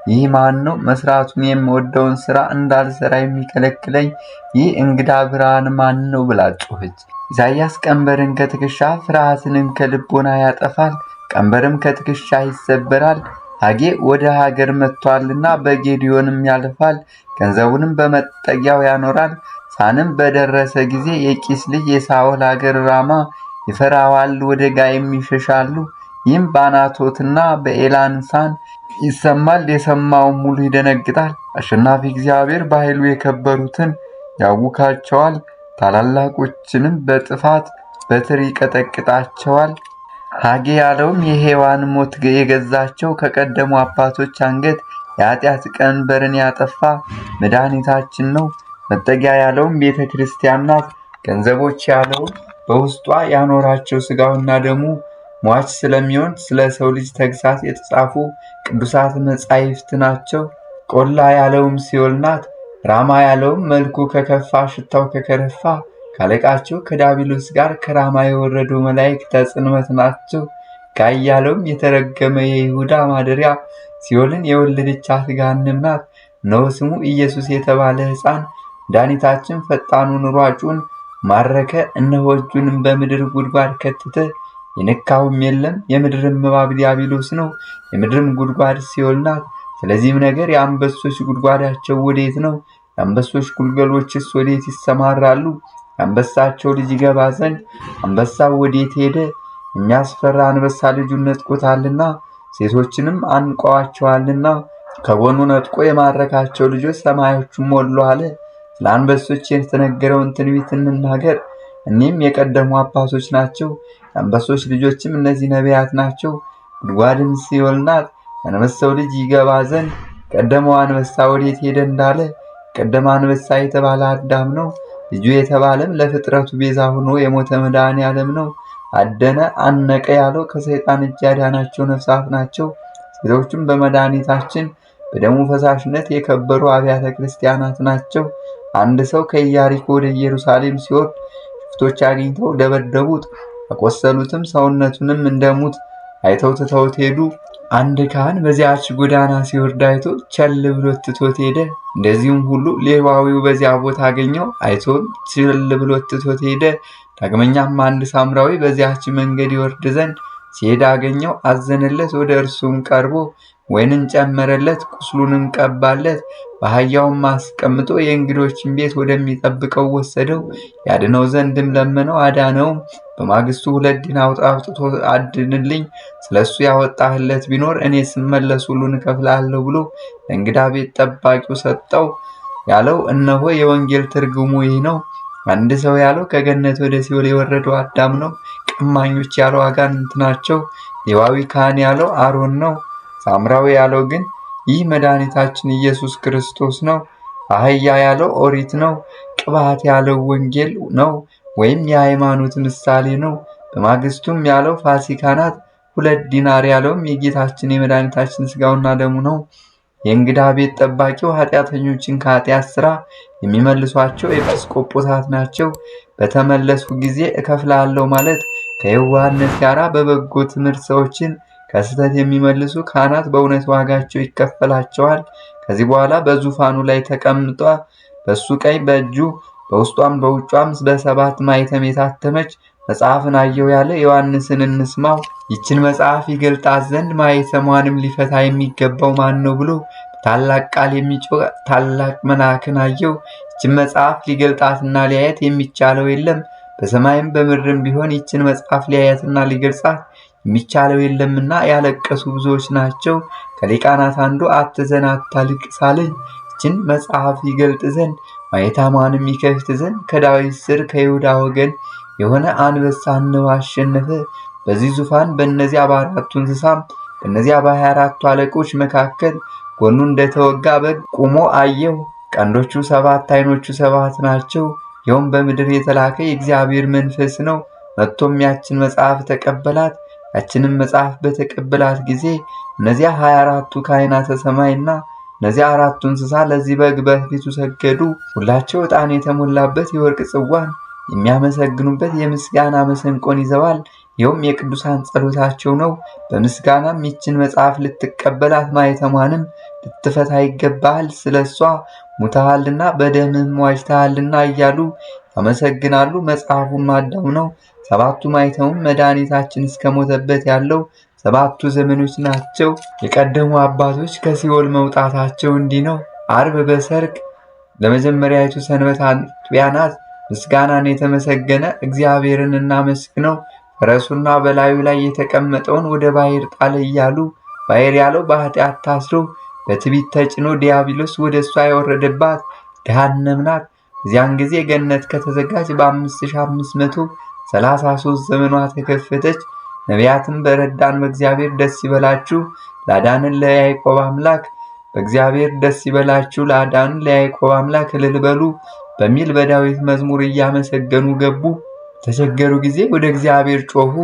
Speaker 2: ይህ ማን ነው? መስራቱን የምወደውን ስራ እንዳልሰራ የሚከለክለኝ ይህ እንግዳ ብርሃን ማን ነው? ብላ ጮኸች። ኢሳይያስ ቀንበርን ከትከሻ ፍርሃትንም ከልቦና ያጠፋል፣ ቀንበርም ከትከሻ ይሰበራል። ሐጌ ወደ ሀገር መጥቷልና በጌዲዮንም ያልፋል፣ ገንዘቡንም በመጠጊያው ያኖራል። ሳንም በደረሰ ጊዜ የቂስ ልጅ የሳኦል ሀገር ራማ ይፈራዋል፣ ወደ ጋይም ይሸሻሉ። ይህም በአናቶትና በኤላንሳን ይሰማል፣ የሰማውን ሙሉ ይደነግጣል። አሸናፊ እግዚአብሔር በኃይሉ የከበሩትን ያውካቸዋል፣ ታላላቆችንም በጥፋት በትር ይቀጠቅጣቸዋል። ሐጌ ያለውም የሔዋን ሞት የገዛቸው ከቀደሙ አባቶች አንገት የኃጢአት ቀንበርን ያጠፋ መድኃኒታችን ነው። መጠጊያ ያለውም ቤተ ክርስቲያን ናት። ገንዘቦች ያለውም በውስጧ ያኖራቸው ሥጋውና ደሙ ሟች ስለሚሆን ስለ ሰው ልጅ ተግሣጽ የተጻፉ ቅዱሳት መጻሕፍት ናቸው። ቆላ ያለውም ሲኦል ናት። ራማ ያለውም መልኩ ከከፋ ሽታው ከከረፋ ካለቃቸው ከዲያብሎስ ጋር ከራማ የወረዱ መላእክት ጽልመት ናቸው። ጋይ ያለውም የተረገመ የይሁዳ ማደሪያ ሲኦልን የወለደቻት ገሃነም ናት። እነሆ ስሙ ኢየሱስ የተባለ ሕፃን መድኃኒታችን ፈጣኑን ሯጩን ማረከ። እነሆ እጁንም በምድር ጉድጓድ ከተተ፣ የነካውም የለም። የምድርም እባብ ዲያብሎስ ነው፣ የምድርም ጉድጓድ ሲኦል ናት። ስለዚህም ነገር የአንበሶች ጉድጓዳቸው ወዴት ነው? የአንበሶች ግልገሎችስ ወዴት ይሰማራሉ? የአንበሳቸው ልጅ ይገባ ዘንድ አንበሳው ወዴት ሄደ? የሚያስፈራ አንበሳ ልጁን ነጥቆታልና ሴቶችንም አንቀዋቸዋልና ከጎኑ ነጥቆ የማረካቸው ልጆች ሰማዮቹን ሞሉ አለ። ስለ አንበሶች የተነገረውን ትንቢት እንናገር። እኒህም የቀደሙ አባቶች ናቸው። የአንበሶች ልጆችም እነዚህ ነቢያት ናቸው። ጉድጓድም ሲኦል ናት። የአንበሳው ልጅ ይገባ ዘንድ ቀደመው አንበሳ ወዴት ሄደ እንዳለ ቀደመ አንበሳ የተባለ አዳም ነው። ልጁ የተባለም ለፍጥረቱ ቤዛ ሆኖ የሞተ መድኃኔዓለም ነው። አደነ አነቀ ያለው ከሰይጣን እጅ ያዳናቸው ነፍሳት ናቸው። ሴቶቹም በመድኃኒታችን በደሙ ፈሳሽነት የከበሩ አብያተ ክርስቲያናት ናቸው። አንድ ሰው ከኢያሪኮ ወደ ኢየሩሳሌም ሲወርድ ሽፍቶች አግኝተው ደበደቡት፣ አቆሰሉትም። ሰውነቱንም እንደሙት አይተው ትተውት ሄዱ። አንድ ካህን በዚያች ጎዳና ሲወርድ አይቶ ቸል ብሎት ትቶት ሄደ። እንደዚሁም ሁሉ ሌዋዊው በዚያ ቦታ አገኘው፣ አይቶም ቸል ብሎት ትቶት ሄደ። ዳግመኛም አንድ ሳምራዊ በዚያች መንገድ ይወርድ ዘንድ ሲሄድ አገኘው፣ አዘነለት። ወደ እርሱም ቀርቦ ወይንን ጨመረለት፣ ቁስሉንም ቀባለት፣ በአህያውም አስቀምጦ የእንግዶችን ቤት ወደሚጠብቀው ወሰደው። ያድነው ዘንድም ለመነው፣ አዳነውም። በማግስቱ 2 ዲናር አውጥቶ አድንልኝ፣ ስለሱ ያወጣህለት ቢኖር እኔ ስመለስ ሁሉን እከፍልሃለሁ ብሎ ለእንግዳ ቤት ጠባቂው ሰጠው። ያለው እነሆ የወንጌል ትርጉሙ ይህ ነው። አንድ ሰው ያለው ከገነት ወደ ሲኦል የወረደው አዳም ነው። ቀማኞች ያለው አጋንንት ናቸው። ሌዋዊ ካህን ያለው አሮን ነው። ሳምራዊ ያለው ግን ይህ መድኃኒታችን ኢየሱስ ክርስቶስ ነው። አህያ ያለው ኦሪት ነው። ቅባት ያለው ወንጌል ነው ወይም የሃይማኖት ምሳሌ ነው። በማግስቱም ያለው ፋሲካ ናት። 2 ዲናር ያለውም የጌታችን የመድኃኒታችን ሥጋውና ደሙ ነው። የእንግዳ ቤት ጠባቂው ኃጢአተኞችን ከኃጢአት ሥራ የሚመልሷቸው ኤጲስቆጶሳት ናቸው። በተመለሱ ጊዜ እከፍላለሁ ማለት ከየዋህነት ጋር በበጎ ትምህርት ሰዎችን ከስህተት የሚመልሱ ካህናት በእውነት ዋጋቸው ይከፈላቸዋል። ከዚህ በኋላ በዙፋኑ ላይ ተቀምጧ በሱ ቀኝ በእጁ በውስጧም በውጯም በ7 ማኅተም የታተመች መጽሐፍን አየሁ ያለ ዮሐንስን እንስማው። ይችን መጽሐፍ ይገልጣት ዘንድ ማኅተሟንም ሊፈታ የሚገባው ማን ነው ብሎ ታላቅ ቃል የሚጮህ ታላቅ መልአክን አየሁ። ይችን መጽሐፍ ሊገልጣትና ሊያየት የሚቻለው የለም። በሰማይም በምድርም ቢሆን ይችን መጽሐፍ ሊያየትና ሊገልጻት የሚቻለው የለምና ያለቀሱ ብዙዎች ናቸው። ከሊቃናት አንዱ አትዘን አታልቅስ አለኝ። ይችን መጽሐፍ ይገልጥ ዘንድ ማኅተሟንም ይከፍት ዘንድ ከዳዊት ስር ከይሁዳ ወገን የሆነ አንበሳ ነው አሸነፈ። በዚህ ዙፋን በእነዚያ በ4ቱ እንስሳም በእነዚያ በ24ቱ አለቆች መካከል ጎኑ እንደተወጋ በግ ቆሞ አየሁ። ቀንዶቹ 7 ዓይኖቹ 7 ናቸው። ይኸውም በምድር የተላከ የእግዚአብሔር መንፈስ ነው። መጥቶም ያችን መጽሐፍ ተቀበላት። ያችንም መጽሐፍ በተቀበላት ጊዜ እነዚያ 24ቱ ካህናተ ሰማይና እነዚያ 4ቱ እንስሳ ለዚህ በግ በፊቱ ሰገዱ። ሁላቸው ዕጣን የተሞላበት የወርቅ ጽዋን የሚያመሰግኑበት የምስጋና መሰንቆን ይዘዋል። ይኸውም የቅዱሳን ጸሎታቸው ነው። በምስጋናም ይችን መጽሐፍ ልትቀበላት ማኅተሟንም ልትፈታ ይገባሃል፣ ስለሷ ሙተሃልና በደምህም ዋጅተሃልና እያሉ ያመሰግናሉ። መጽሐፉም አዳም ነው። 7ቱ ማኅተሙም መድኃኒታችን እስከሞተበት ያለው 7ቱ ዘመኖች ናቸው። የቀደሙ አባቶች ከሲኦል መውጣታቸው እንዲህ ነው። ዓርብ በሰርክ ለመጀመሪያይቱ ሰንበት አጥቢያ ናት። ምስጋናን የተመሰገነ እግዚአብሔርን እናመስግነው፣ ፈረሱና በላዩ ላይ የተቀመጠውን ወደ ባሕር ጣለ እያሉ ባሕር ያለው በኃጢአት ታስሮ በትዕቢት ተጭኖ ዲያብሎስ ወደ እሷ የወረደባት ገሃነም ናት። እዚያን ጊዜ ገነት ከተዘጋች በ5533 ዘመኗ ተከፈተች። ነቢያትም በረዳን በእግዚአብሔር ደስ ይበላችሁ ላዳንን ለያዕቆብ አምላክ በእግዚአብሔር ደስ ይበላችሁ ላዳንን ለያዕቆብ አምላክ እልል በሉ በሚል በዳዊት መዝሙር እያመሰገኑ ገቡ። ተቸገሩ ጊዜ ወደ እግዚአብሔር ጮኹ፣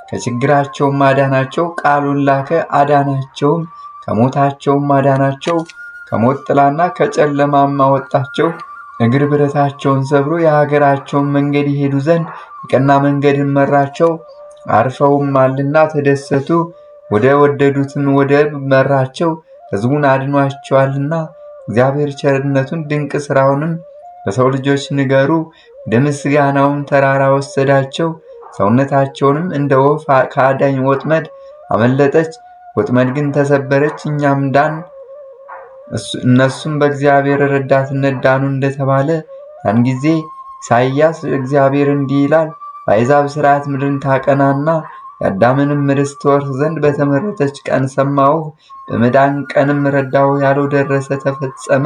Speaker 2: ከችግራቸውም አዳናቸው። ቃሉን ላከ አዳናቸውም፣ ከሞታቸውም አዳናቸው። ከሞት ጥላና ከጨለማም አወጣቸው። እግር ብረታቸውን ሰብሮ የሀገራቸውን መንገድ ይሄዱ ዘንድ የቀና መንገድን መራቸው። አርፈውማልና ተደሰቱ። ወደ ወደዱትም ወደብ መራቸው። ሕዝቡን አድኗቸዋልና እግዚአብሔር ቸርነቱን ድንቅ ሥራውንም ለሰው ልጆች ንገሩ። ወደ ምስጋናውም ተራራ ወሰዳቸው። ሰውነታቸውንም እንደ ወፍ ከአዳኝ ወጥመድ አመለጠች። ወጥመድ ግን ተሰበረች፣ እኛም ዳን። እነሱም በእግዚአብሔር ረዳትነት ዳኑ እንደተባለ ያን ጊዜ ኢሳይያስ እግዚአብሔር እንዲህ ይላል፣ በአሕዛብ ሥርዓት ምድርን ታቀናና የአዳምንም ርስት ትወርስ ዘንድ በተመረጠች ቀን ሰማሁህ፣ በመዳን ቀንም ረዳሁ ያለው ደረሰ፣ ተፈጸመ።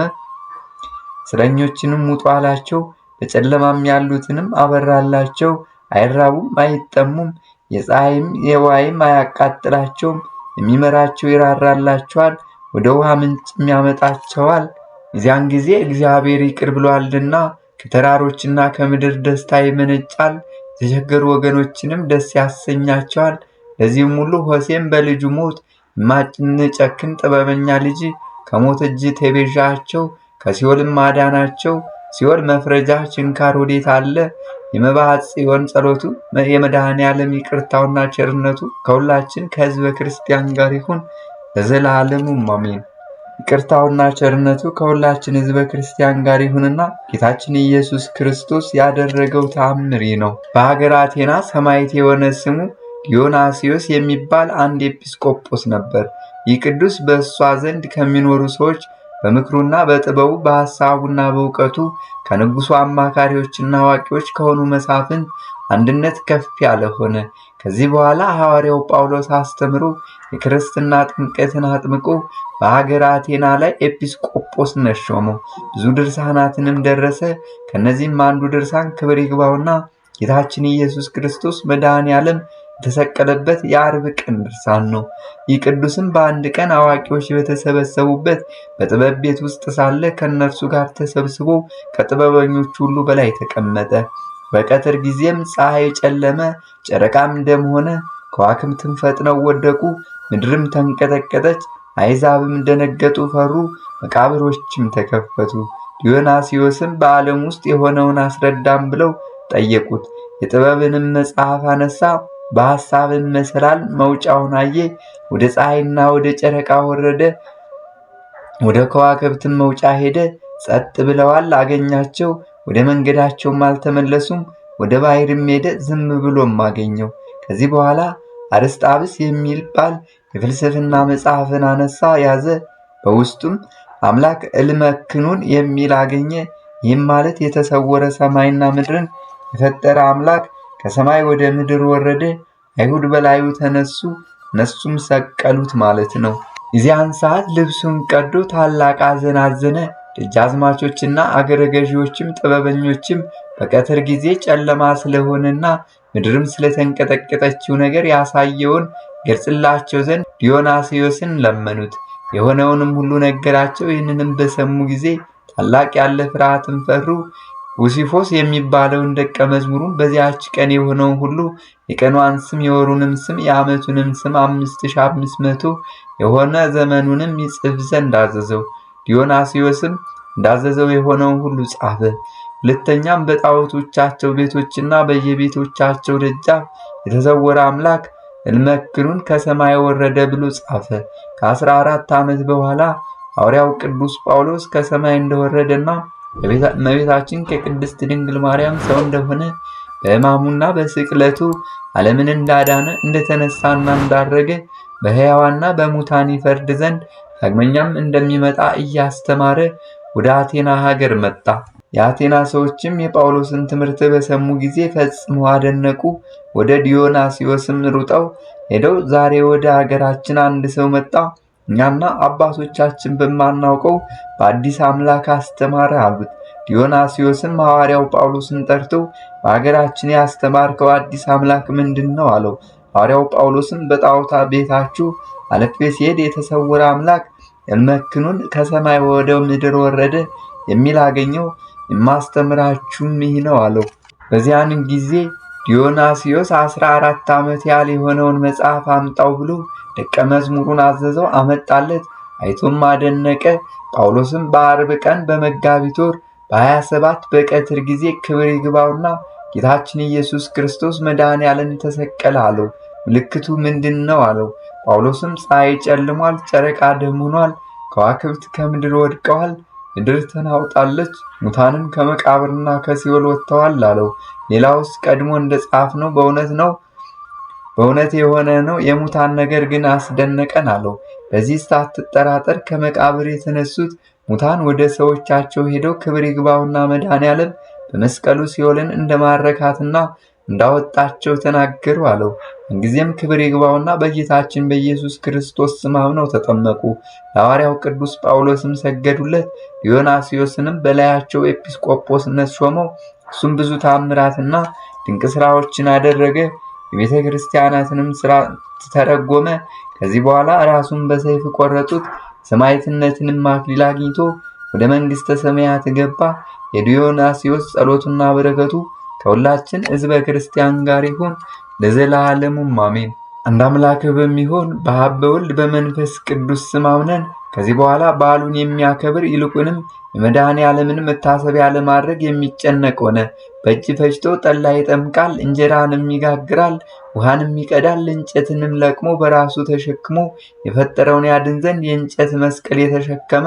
Speaker 2: እስረኞችንም ውጡ አላቸው፣ በጨለማም ያሉትንም አበራላቸው። አይራቡም አይጠሙም፣ የፀሐይም የዋይም አያቃጥላቸውም። የሚመራቸው ይራራላቸዋል፣ ወደ ውሃ ምንጭም ያመጣቸዋል። የዚያን ጊዜ እግዚአብሔር ይቅር ብሏልና ከተራሮችና ከምድር ደስታ ይመነጫል፣ የተቸገሩ ወገኖችንም ደስ ያሰኛቸዋል። ለዚህም ሁሉ ሆሴም በልጁ ሞት የማትጨክን ጥበበኛ ልጅ ከሞት እጅ ተቤዣቸው፣ ከሲኦልም አዳናቸው። ሲኦል መፍረጃ ችንካር ወዴት አለ? የመባዓ ጽዮን ጸሎቱ የመድኃኔ ዓለም ይቅርታውና ቸርነቱ ከሁላችን ከሕዝበ ክርስቲያን ጋር ይሁን ለዘላለሙ አሜን። ይቅርታውና ቸርነቱ ከሁላችን ሕዝበ ክርስቲያን ጋር ይሁንና ጌታችን ኢየሱስ ክርስቶስ ያደረገው ተአምር ነው። በሀገር አቴና ሰማዕት የሆነ ስሙ ዲዮናስዮስ የሚባል አንድ ኤጲስቆጶስ ነበር። ይህ ቅዱስ በእሷ ዘንድ ከሚኖሩ ሰዎች በምክሩና በጥበቡ በሐሳቡና በእውቀቱ ከንጉሡ አማካሪዎችና አዋቂዎች ከሆኑ መሳፍንት አንድነት ከፍ ያለ ሆነ። ከዚህ በኋላ ሐዋርያው ጳውሎስ አስተምሮ የክርስትና ጥምቀትን አጥምቆ በሀገር አቴና ላይ ኤጲስቆጶስነት ሾመው። ብዙ ድርሳናትንም ደረሰ። ከነዚህም አንዱ ድርሳን ክብር ይግባውና ጌታችን ኢየሱስ ክርስቶስ መድኃኔ ዓለም የተሰቀለበት የዓርብ ቀን ድርሳን ነው። ይህ ቅዱስም በአንድ ቀን አዋቂዎች በተሰበሰቡበት በጥበብ ቤት ውስጥ ሳለ ከእነርሱ ጋር ተሰብስቦ ከጥበበኞች ሁሉ በላይ ተቀመጠ። በቀትር ጊዜም ፀሐይ ጨለመ፣ ጨረቃም ደም ሆነ፣ ከዋክብትም ፈጥነው ወደቁ፣ ምድርም ተንቀጠቀጠች፣ አሕዛብም ደነገጡ፣ ፈሩ፣ መቃብሮችም ተከፈቱ። ዲዮናስዮስም በዓለም ውስጥ የሆነውን አስረዳም ብለው ጠየቁት። የጥበብንም መጽሐፍ አነሳ፣ በሐሳብም መሰላል መውጫውን አየ። ወደ ፀሐይና ወደ ጨረቃ ወረደ፣ ወደ ከዋክብትም መውጫ ሄደ። ጸጥ ብለዋል፣ አገኛቸው። ወደ መንገዳቸውም አልተመለሱም። ወደ ባሕርም ሄደ፣ ዝም ብሎም አገኘው። ከዚህ በኋላ አርስጣብስ የሚባል የፍልስፍና መጽሐፍን አነሳ፣ ያዘ። በውስጡም አምላክ እልመክኑን የሚል አገኘ። ይህም ማለት የተሰወረ ሰማይና ምድርን የፈጠረ አምላክ ከሰማይ ወደ ምድር ወረደ፣ አይሁድ በላዩ ተነሱ፣ እነሱም ሰቀሉት ማለት ነው። የዚያን ሰዓት ልብሱን ቀዶ ታላቅ ሐዘን አዘነ። ደጃዝማቾችና አገረ ገዢዎችም ጥበበኞችም በቀትር ጊዜ ጨለማ ስለሆነና ምድርም ስለተንቀጠቀጠችው ነገር ያሳየውን ገልጽላቸው ዘንድ ዲዮናስዮስን ለመኑት። የሆነውንም ሁሉ ነገራቸው። ይህንንም በሰሙ ጊዜ ታላቅ ያለ ፍርሃትን ፈሩ። ኡሲፎስ የሚባለውን ደቀ መዝሙሩን በዚያች ቀን የሆነውን ሁሉ የቀኗን ስም፣ የወሩንም ስም፣ የዓመቱንም ስም 5500 የሆነ ዘመኑንም ይጽፍ ዘንድ አዘዘው። ዲዮናስዮስም እንዳዘዘው የሆነውን ሁሉ ጻፈ። ሁለተኛም በጣዖቶቻቸው ቤቶችና በየቤቶቻቸው ደጃፍ የተሰወረ አምላክ እልመክኑን ከሰማይ ወረደ ብሎ ጻፈ። ከ14 ዓመት በኋላ ሐዋርያው ቅዱስ ጳውሎስ ከሰማይ እንደወረደና እመቤታችን ከቅድስት ድንግል ማርያም ሰው እንደሆነ በሕማሙና በስቅለቱ ዓለምን እንዳዳነ እንደተነሳና እንዳረገ በሕያዋንና በሙታን ይፈርድ ዘንድ ዳግመኛም እንደሚመጣ እያስተማረ ወደ አቴና ሀገር መጣ። የአቴና ሰዎችም የጳውሎስን ትምህርት በሰሙ ጊዜ ፈጽመው አደነቁ። ወደ ዲዮናስዮስም ሩጠው ሄደው ዛሬ ወደ ሀገራችን አንድ ሰው መጣ፣ እኛና አባቶቻችን በማናውቀው በአዲስ አምላክ አስተማረ አሉት። ዲዮናስዮስም ሐዋርያው ጳውሎስን ጠርቶ በሀገራችን ያስተማርከው አዲስ አምላክ ምንድን ነው አለው። ሐዋርያው ጳውሎስም በጣዖታ ቤታችሁ አልፌ ሲሄድ የተሰወረ አምላክ እልመክኑን ከሰማይ ወደ ምድር ወረደ የሚል አገኘው፣ የማስተምራችሁም ይህ ነው አለው። በዚያን ጊዜ ዲዮናስዮስ 14 ዓመት ያህል የሆነውን መጽሐፍ አምጣው ብሎ ደቀ መዝሙሩን አዘዘው። አመጣለት፣ አይቶም አደነቀ። ጳውሎስም በዓርብ ቀን በመጋቢት ወር በ27 በቀትር ጊዜ ክብር ይግባውና ጌታችን ኢየሱስ ክርስቶስ መድኃኔዓለም ተሰቀለ አለው። ምልክቱ ምንድን ነው አለው። ጳውሎስም ፀሐይ ጨልሟል፣ ጨረቃ ደም ሆኗል፣ ከዋክብት ከምድር ወድቀዋል፣ ምድር ተናውጣለች፣ ሙታንም ከመቃብርና ከሲኦል ወጥተዋል አለው። ሌላውስ ቀድሞ እንደጻፍነው በእውነት የሆነ ነው፣ የሙታን ነገር ግን አስደነቀን አለው። በዚህ ሳትጠራጠር ከመቃብር የተነሱት ሙታን ወደ ሰዎቻቸው ሄደው ክብር ይግባውና መድኃኔዓለም በመስቀሉ ሲኦልን እንደማረካትና እንዳወጣቸው ተናገሩ አለው። እንጊዜም ክብር ይግባውና በጌታችን በኢየሱስ ክርስቶስ ስም አምነው ተጠመቁ። ለሐዋርያው ቅዱስ ጳውሎስም ሰገዱለት። ዲዮናስዮስንም በላያቸው ኤጲስቆጶስነት ሾመው። እሱም ብዙ ታምራትና ድንቅ ሥራዎችን አደረገ። የቤተ ክርስቲያናትንም ሥራ ተረጎመ። ከዚህ በኋላ ራሱን በሰይፍ ቆረጡት። ሰማዕትነትንም አክሊል አግኝቶ ወደ መንግሥተ ሰማያት ገባ። የዲዮናስዮስ ጸሎቱና በረከቱ ከሁላችን ሕዝበ ክርስቲያን ጋር ይሁን ለዘላለሙም አሜን። አንድ አምላክ በሚሆን በአብ በወልድ በመንፈስ ቅዱስ ስም አምነን ከዚህ በኋላ በዓሉን የሚያከብር ይልቁንም የመድኃኔዓለምን መታሰቢያ ለማድረግ የሚጨነቅ ሆነ። በእጅ ፈጭቶ ጠላ ይጠምቃል፣ እንጀራንም ይጋግራል፣ ውሃንም ይቀዳል። እንጨትንም ለቅሞ በራሱ ተሸክሞ የፈጠረውን ያድን ዘንድ የእንጨት መስቀል የተሸከመ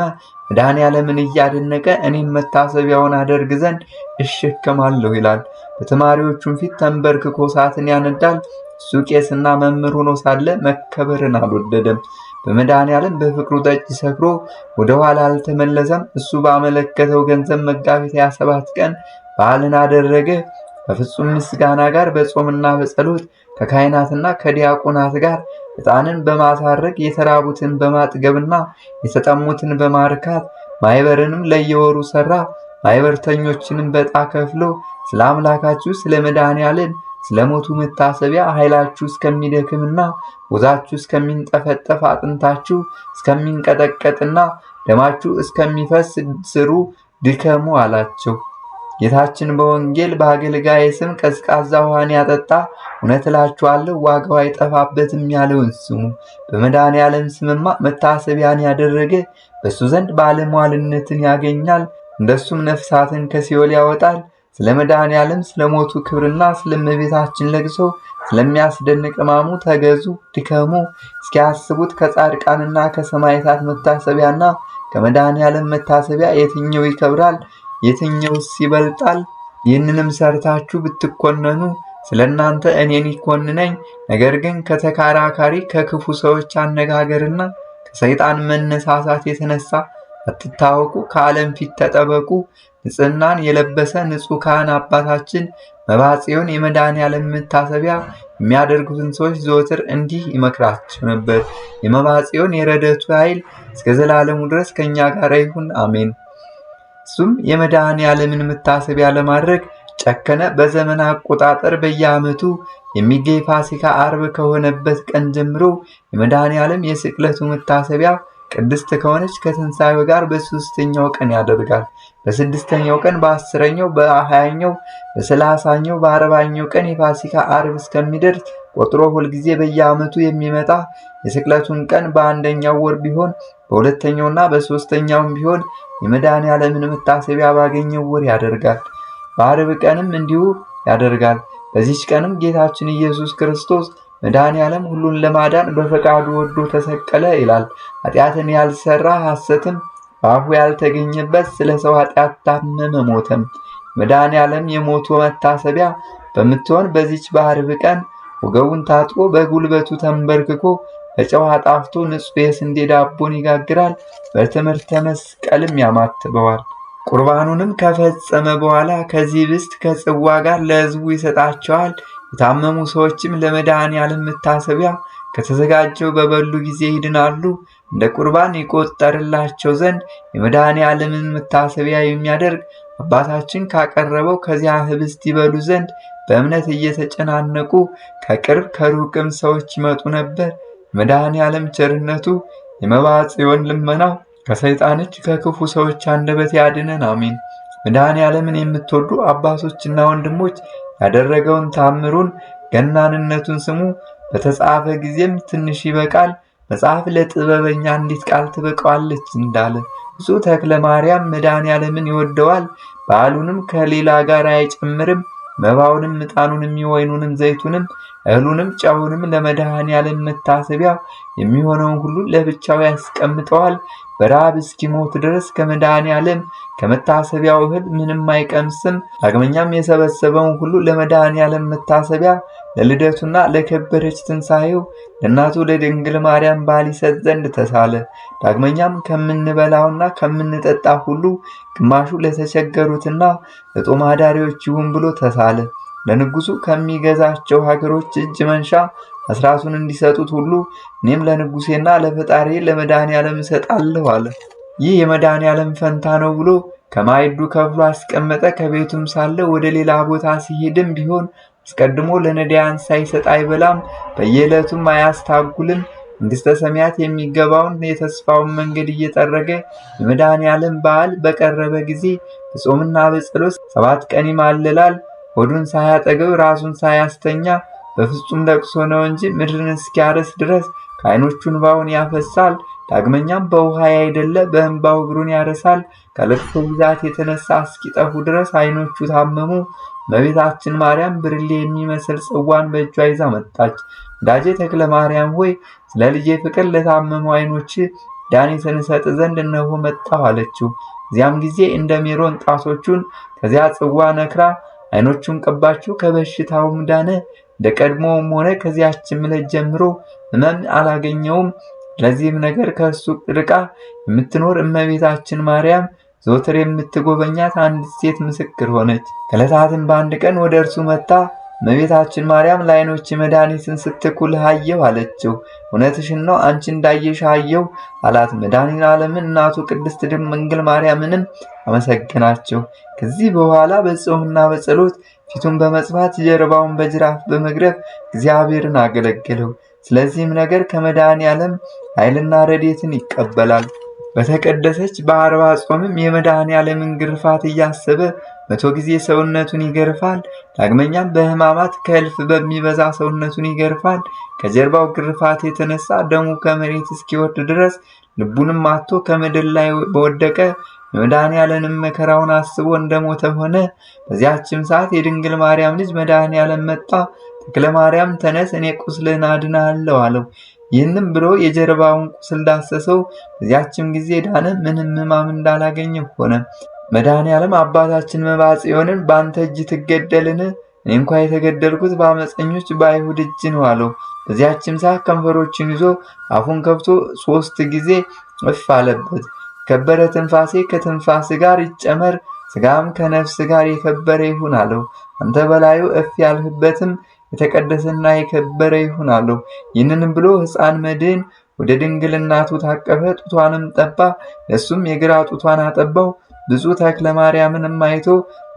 Speaker 2: መድኃኔዓለምን እያደነቀ እኔም መታሰቢያውን አደርግ ዘንድ እሸከማለሁ ይላል። በተማሪዎቹም ፊት ተንበርክኮ እሳትን ያነዳል። እሱ ቄስና መምህር ሆኖ ሳለ መከበርን አልወደደም። በመድኃኔዓለም በፍቅሩ ጠጅ ሰክሮ ወደ ኋላ አልተመለሰም። እሱ ባመለከተው ገንዘብ መጋቢት 27 ቀን በዓልን አደረገ። በፍጹም ምስጋና ጋር በጾምና በጸሎት ከካህናትና ከዲያቆናት ጋር ዕጣንን በማሳረግ የተራቡትን በማጥገብና የተጠሙትን በማርካት ማኅበርንም ለየወሩ ሠራ። ማኅበርተኞችንም በዕጣ ከፍሎ ስለ አምላካችሁ ስለ መድኃኔዓለም ስለሞቱ መታሰቢያ ኃይላችሁ እስከሚደክምና ወዛችሁ እስከሚንጠፈጠፍ አጥንታችሁ እስከሚንቀጠቀጥና ደማችሁ እስከሚፈስ ስሩ ድከሙ አላቸው። ጌታችን በወንጌል በአገልጋዬ ስም ቀዝቃዛ ውሃን ያጠጣ እውነት እላችኋለሁ ዋጋው አይጠፋበትም ያለውን ስሙ። በመድኃኔዓለም ስምማ መታሰቢያን ያደረገ በሱ ዘንድ ባለሟልነትን ያገኛል። እንደሱም ነፍሳትን ከሲኦል ያወጣል። ስለ መድኃኔዓለም ስለሞቱ ክብርና ስለእመቤታችን ለቅሶ ስለሚያስደንቅ ሕማሙ ተገዙ ድከሙ። እስኪያስቡት ከጻድቃንና ከሰማዕታት መታሰቢያና ከመድኃኔዓለም መታሰቢያ የትኛው ይከብራል? የትኛውስ ይበልጣል? ይህንንም ሰርታችሁ ብትኮነኑ ስለናንተ እኔን ይኮንነኝ። ነገር ግን ከተከራካሪ ከክፉ ሰዎች አነጋገርና ከሰይጣን መነሳሳት የተነሳ አትታወቁ፣ ከዓለም ፊት ተጠበቁ። ንጽሕናን የለበሰ ንጹሕ ካህን አባታችን መባጽዮን የመድኃኔዓለም መታሰቢያ የሚያደርጉትን ሰዎች ዘወትር እንዲህ ይመክራቸው ነበር። የመባጽዮን የረድኤቱ ኃይል እስከ ዘላለሙ ድረስ ከእኛ ጋር ይሁን፣ አሜን። እሱም የመድኃኔዓለምን መታሰቢያ ለማድረግ ጨከነ። በዘመን አቆጣጠር በየዓመቱ የሚገኝ ፋሲካ ዓርብ ከሆነበት ቀን ጀምሮ የመድኃኔዓለም የስቅለቱ መታሰቢያ ቅድስት ከሆነች ከትንሣኤው ጋር በሦስተኛው ቀን ያደርጋል። በስድስተኛው ቀን፣ በ10ኛው፣ በ20ኛው፣ በ30ኛው፣ በ40ኛው ቀን የፋሲካ ዓርብ እስከሚደርስ ቆጥሮ ሁልጊዜ በየዓመቱ የሚመጣ የስቅለቱን ቀን በአንደኛው ወር ቢሆን በሁለተኛውና በሦስተኛውም ቢሆን የመድኃኔዓለምን መታሰቢያ ባገኘው ወር ያደርጋል። በዓርብ ቀንም እንዲሁ ያደርጋል። በዚች ቀንም ጌታችን ኢየሱስ ክርስቶስ መድኃኔዓለም ሁሉን ለማዳን በፈቃዱ ወዶ ተሰቀለ ይላል። ኃጢአትን ያልሰራ ሐሰትም በአፉ ያልተገኘበት ስለ ሰው ኃጢአት ታመመ ሞተም። መድኃኔዓለም የሞቱ መታሰቢያ በምትሆን በዚች በዓርብ ቀን ወገቡን ታጥቆ በጉልበቱ ተንበርክኮ በጨው አጣፍቶ ንጹሕ የስንዴ ዳቦን ይጋግራል። በትምህርተ መስቀልም ያማትበዋል። ቁርባኑንም ከፈጸመ በኋላ ከዚህ ኅብስት ከጽዋ ጋር ለሕዝቡ ይሰጣቸዋል። የታመሙ ሰዎችም ለመድኃኔዓለም መታሰቢያ ከተዘጋጀው በበሉ ጊዜ ይድናሉ። እንደ ቁርባን ይቆጠርላቸው ዘንድ የመድኃኔዓለምን መታሰቢያ የሚያደርግ አባታችን ካቀረበው ከዚያ ኅብስት ይበሉ ዘንድ በእምነት እየተጨናነቁ ከቅርብ ከሩቅም ሰዎች ይመጡ ነበር። የመድኃኔዓለም ቸርነቱ የመባጽዮን ልመናው ከሰይጣን እጅ ከክፉ ሰዎች አንደበት ያድነን፣ አሜን። መድኃኔዓለምን የምትወዱ አባቶችና ወንድሞች ያደረገውን ታምሩን ገናንነቱን ስሙ። በተጻፈ ጊዜም ትንሽ ይበቃል፣ መጽሐፍ ለጥበበኛ አንዲት ቃል ትበቃዋለች እንዳለ ብፁዕ ተክለ ማርያም መድኃኔዓለምን ይወደዋል። በዓሉንም ከሌላ ጋር አይጨምርም። መባውንም ዕጣኑንም የወይኑንም ዘይቱንም እህሉንም ጨውንም ለመድኃኔዓለም መታሰቢያ የሚሆነውን ሁሉ ለብቻው ያስቀምጠዋል። በረሃብ እስኪሞት ድረስ ከመድኃኔዓለም ከመታሰቢያው እህል ምንም አይቀምስም። ዳግመኛም የሰበሰበውን ሁሉ ለመድኃኔዓለም መታሰቢያ ለልደቱና ለከበረች ትንሣኤው ለእናቱ ለድንግል ማርያም በዓል ይሰጥ ዘንድ ተሳለ። ዳግመኛም ከምንበላውና ከምንጠጣ ሁሉ ግማሹ ለተቸገሩትና ለጦም አዳሪዎች ይሁን ብሎ ተሳለ። ለንጉሱ ከሚገዛቸው ሀገሮች እጅ መንሻ አስራቱን እንዲሰጡት ሁሉ እኔም ለንጉሴና ለፈጣሪ ለመድኃኔዓለም እሰጣለሁ አለ። ይህ የመድኃኔዓለም ፈንታ ነው ብሎ ከማዕዱ ከፍሎ አስቀመጠ። ከቤቱም ሳለ ወደ ሌላ ቦታ ሲሄድም ቢሆን አስቀድሞ ለነዳያን ሳይሰጥ አይበላም፣ በየዕለቱም አያስታጉልም። መንግሥተ ሰማያት የሚገባውን የተስፋውን መንገድ እየጠረገ የመድኃኔዓለም በዓል በቀረበ ጊዜ በጾምና በጸሎት 7 ቀን ይማልላል። ሆዱን ሳያጠግብ ራሱን ሳያስተኛ በፍጹም ለቅሶ ነው እንጂ ምድርን እስኪያርስ ድረስ ከዓይኖቹ እንባውን ያፈሳል። ዳግመኛም በውሃ ያይደለ በእንባው እግሩን ያረሳል። ከለቅሶ ብዛት የተነሳ እስኪጠፉ ድረስ ዓይኖቹ ታመሙ። እመቤታችን ማርያም ብርሌ የሚመስል ጽዋን በእጇ ይዛ መጣች። ወዳጄ ተክለ ማርያም ሆይ ስለ ልጄ ፍቅር ለታመሙ ዓይኖች መድኃኒትን እሰጥ ዘንድ እነሆ መጣሁ አለችው። እዚያም ጊዜ እንደ ሜሮን ጣቶቹን ከዚያ ጽዋ ነክራ ዓይኖቹን ቀባችው። ከበሽታውም ዳነ። እንደ ቀድሞውም ሆነ ከዚያችም ዕለት ጀምሮ ሕመም አላገኘውም። ለዚህም ነገር ከእሱ ርቃ የምትኖር እመቤታችን ማርያም ዘወትር የምትጎበኛት አንዲት ሴት ምስክር ሆነች። ከዕለታትም በአንድ ቀን ወደ እርሱ መጥታ እመቤታችን ማርያም ለዓይኖች መድኃኒትን ስትኩልህ አየሁ አለችው። እውነትሽን ነው፣ አንቺ እንዳየሽ አየሁ አላት። መድኃኒተ ዓለምን እናቱ ቅድስት ድንግል ማርያምንም አመሰገናቸው። ከዚህ በኋላ በጾምና በጸሎት ፊቱን በመጽፋት ጀርባውን በጅራፍ በመግረፍ እግዚአብሔርን አገለገለው። ስለዚህም ነገር ከመድኃኔ ዓለም ኃይልና ረድኤትን ይቀበላል። በተቀደሰች በአርባ ጾምም የመድኃኔ ዓለምን ግርፋት እያሰበ 100 ጊዜ ሰውነቱን ይገርፋል። ዳግመኛም በሕማማት ከእልፍ በሚበዛ ሰውነቱን ይገርፋል። ከጀርባው ግርፋት የተነሳ ደሙ ከመሬት እስኪወርድ ድረስ ልቡንም አጥቶ ከምድር ላይ በወደቀ። የመድኃኔ ዓለምን መከራውን አስቦ እንደሞተ ሆነ። በዚያችም ሰዓት የድንግል ማርያም ልጅ መድኃኔ ዓለም መጣ። ተክለ ማርያም ተነስ፣ እኔ ቁስልህን አድንሃለሁ አለው። ይህንም ብሎ የጀርባውን ቁስል ዳሰሰው። በዚያችም ጊዜ ዳነ፣ ምንም ሕማም እንዳላገኘ ሆነ። መድኃኔ ዓለም አባታችን መብዓ ጽዮንን በአንተ እጅ ትገደልን? እኔ እንኳ የተገደልኩት በአመፀኞች በአይሁድ እጅ ነው አለው። በዚያችም ሰዓት ከንፈሮችን ይዞ አፉን ከፍቶ 3 ጊዜ እፍ አለበት። የከበረ ትንፋሴ ከትንፋስ ጋር ይጨመር፣ ስጋም ከነፍስ ጋር የከበረ ይሁን አለው። አንተ በላዩ እፍ ያልህበትም የተቀደሰና የከበረ ይሁን አለው። ይህንንም ብሎ ሕፃን መድህን ወደ ድንግል እናቱ ታቀፈ፣ ጡቷንም ጠባ። ለሱም የግራ ጡቷን አጠባው። ብፁዕ ተክለ ማርያምንም አይቶ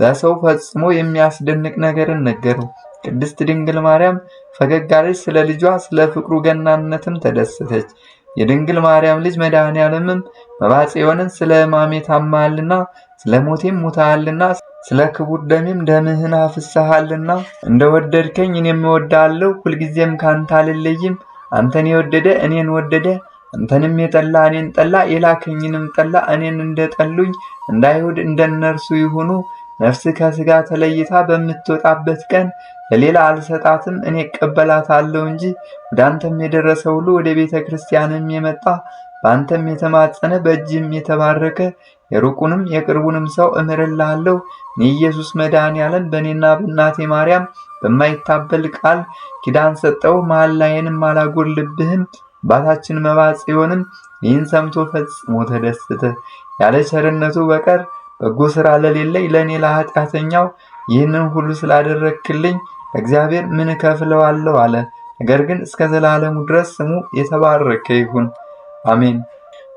Speaker 2: ለሰው ፈጽሞ የሚያስደንቅ ነገርን ነገረው። ቅድስት ድንግል ማርያም ፈገግ አለች፣ ስለ ልጇ ስለ ፍቅሩ ገናነትም ተደሰተች። የድንግል ማርያም ልጅ መድኃኔ ዓለምም መብዓ ጽዮንን ስለ ሕማሜ ታመሃልና ስለ ሞቴም ሙተሃልና ስለ ክቡር ደሜም ደምህን አፍስሰሃልና እንደወደድከኝ እኔም እወድሃለሁ፣ ሁልጊዜም ካንተ አልለይም። አንተን የወደደ እኔን ወደደ፣ አንተንም የጠላ እኔን ጠላ፣ የላከኝንም ጠላ። እኔን እንደጠሉኝ እንደ አይሁድ እንደነርሱ ይሁኑ። ነፍስ ከሥጋ ተለይታ በምትወጣበት ቀን ለሌላ አልሰጣትም፣ እኔ እቀበላታለሁ እንጂ። ወደ አንተም የደረሰ ሁሉ ወደ ቤተ ክርስቲያንም የመጣ በአንተም የተማጸነ በእጅም የተባረከ የሩቁንም የቅርቡንም ሰው እምርልሃለሁ። እኔ ኢየሱስ መድኃኔ ዓለም በእኔና በእናቴ ማርያም በማይታበል ቃል ኪዳን ሰጠው፣ መሐላዬንም አላጎድልብህም። አባታችን መብዓ ጽዮንም ይህን ሰምቶ ፈጽሞ ተደሰተ። ያለ ቸርነቱ በቀር በጎ ሥራ ለሌለኝ ለእኔ ለኃጢአተኛው ይህንን ሁሉ ስላደረግክልኝ እግዚአብሔር ምን እከፍለዋለሁ አለ። ነገር ግን እስከ ዘላለሙ ድረስ ስሙ የተባረከ ይሁን፣ አሜን።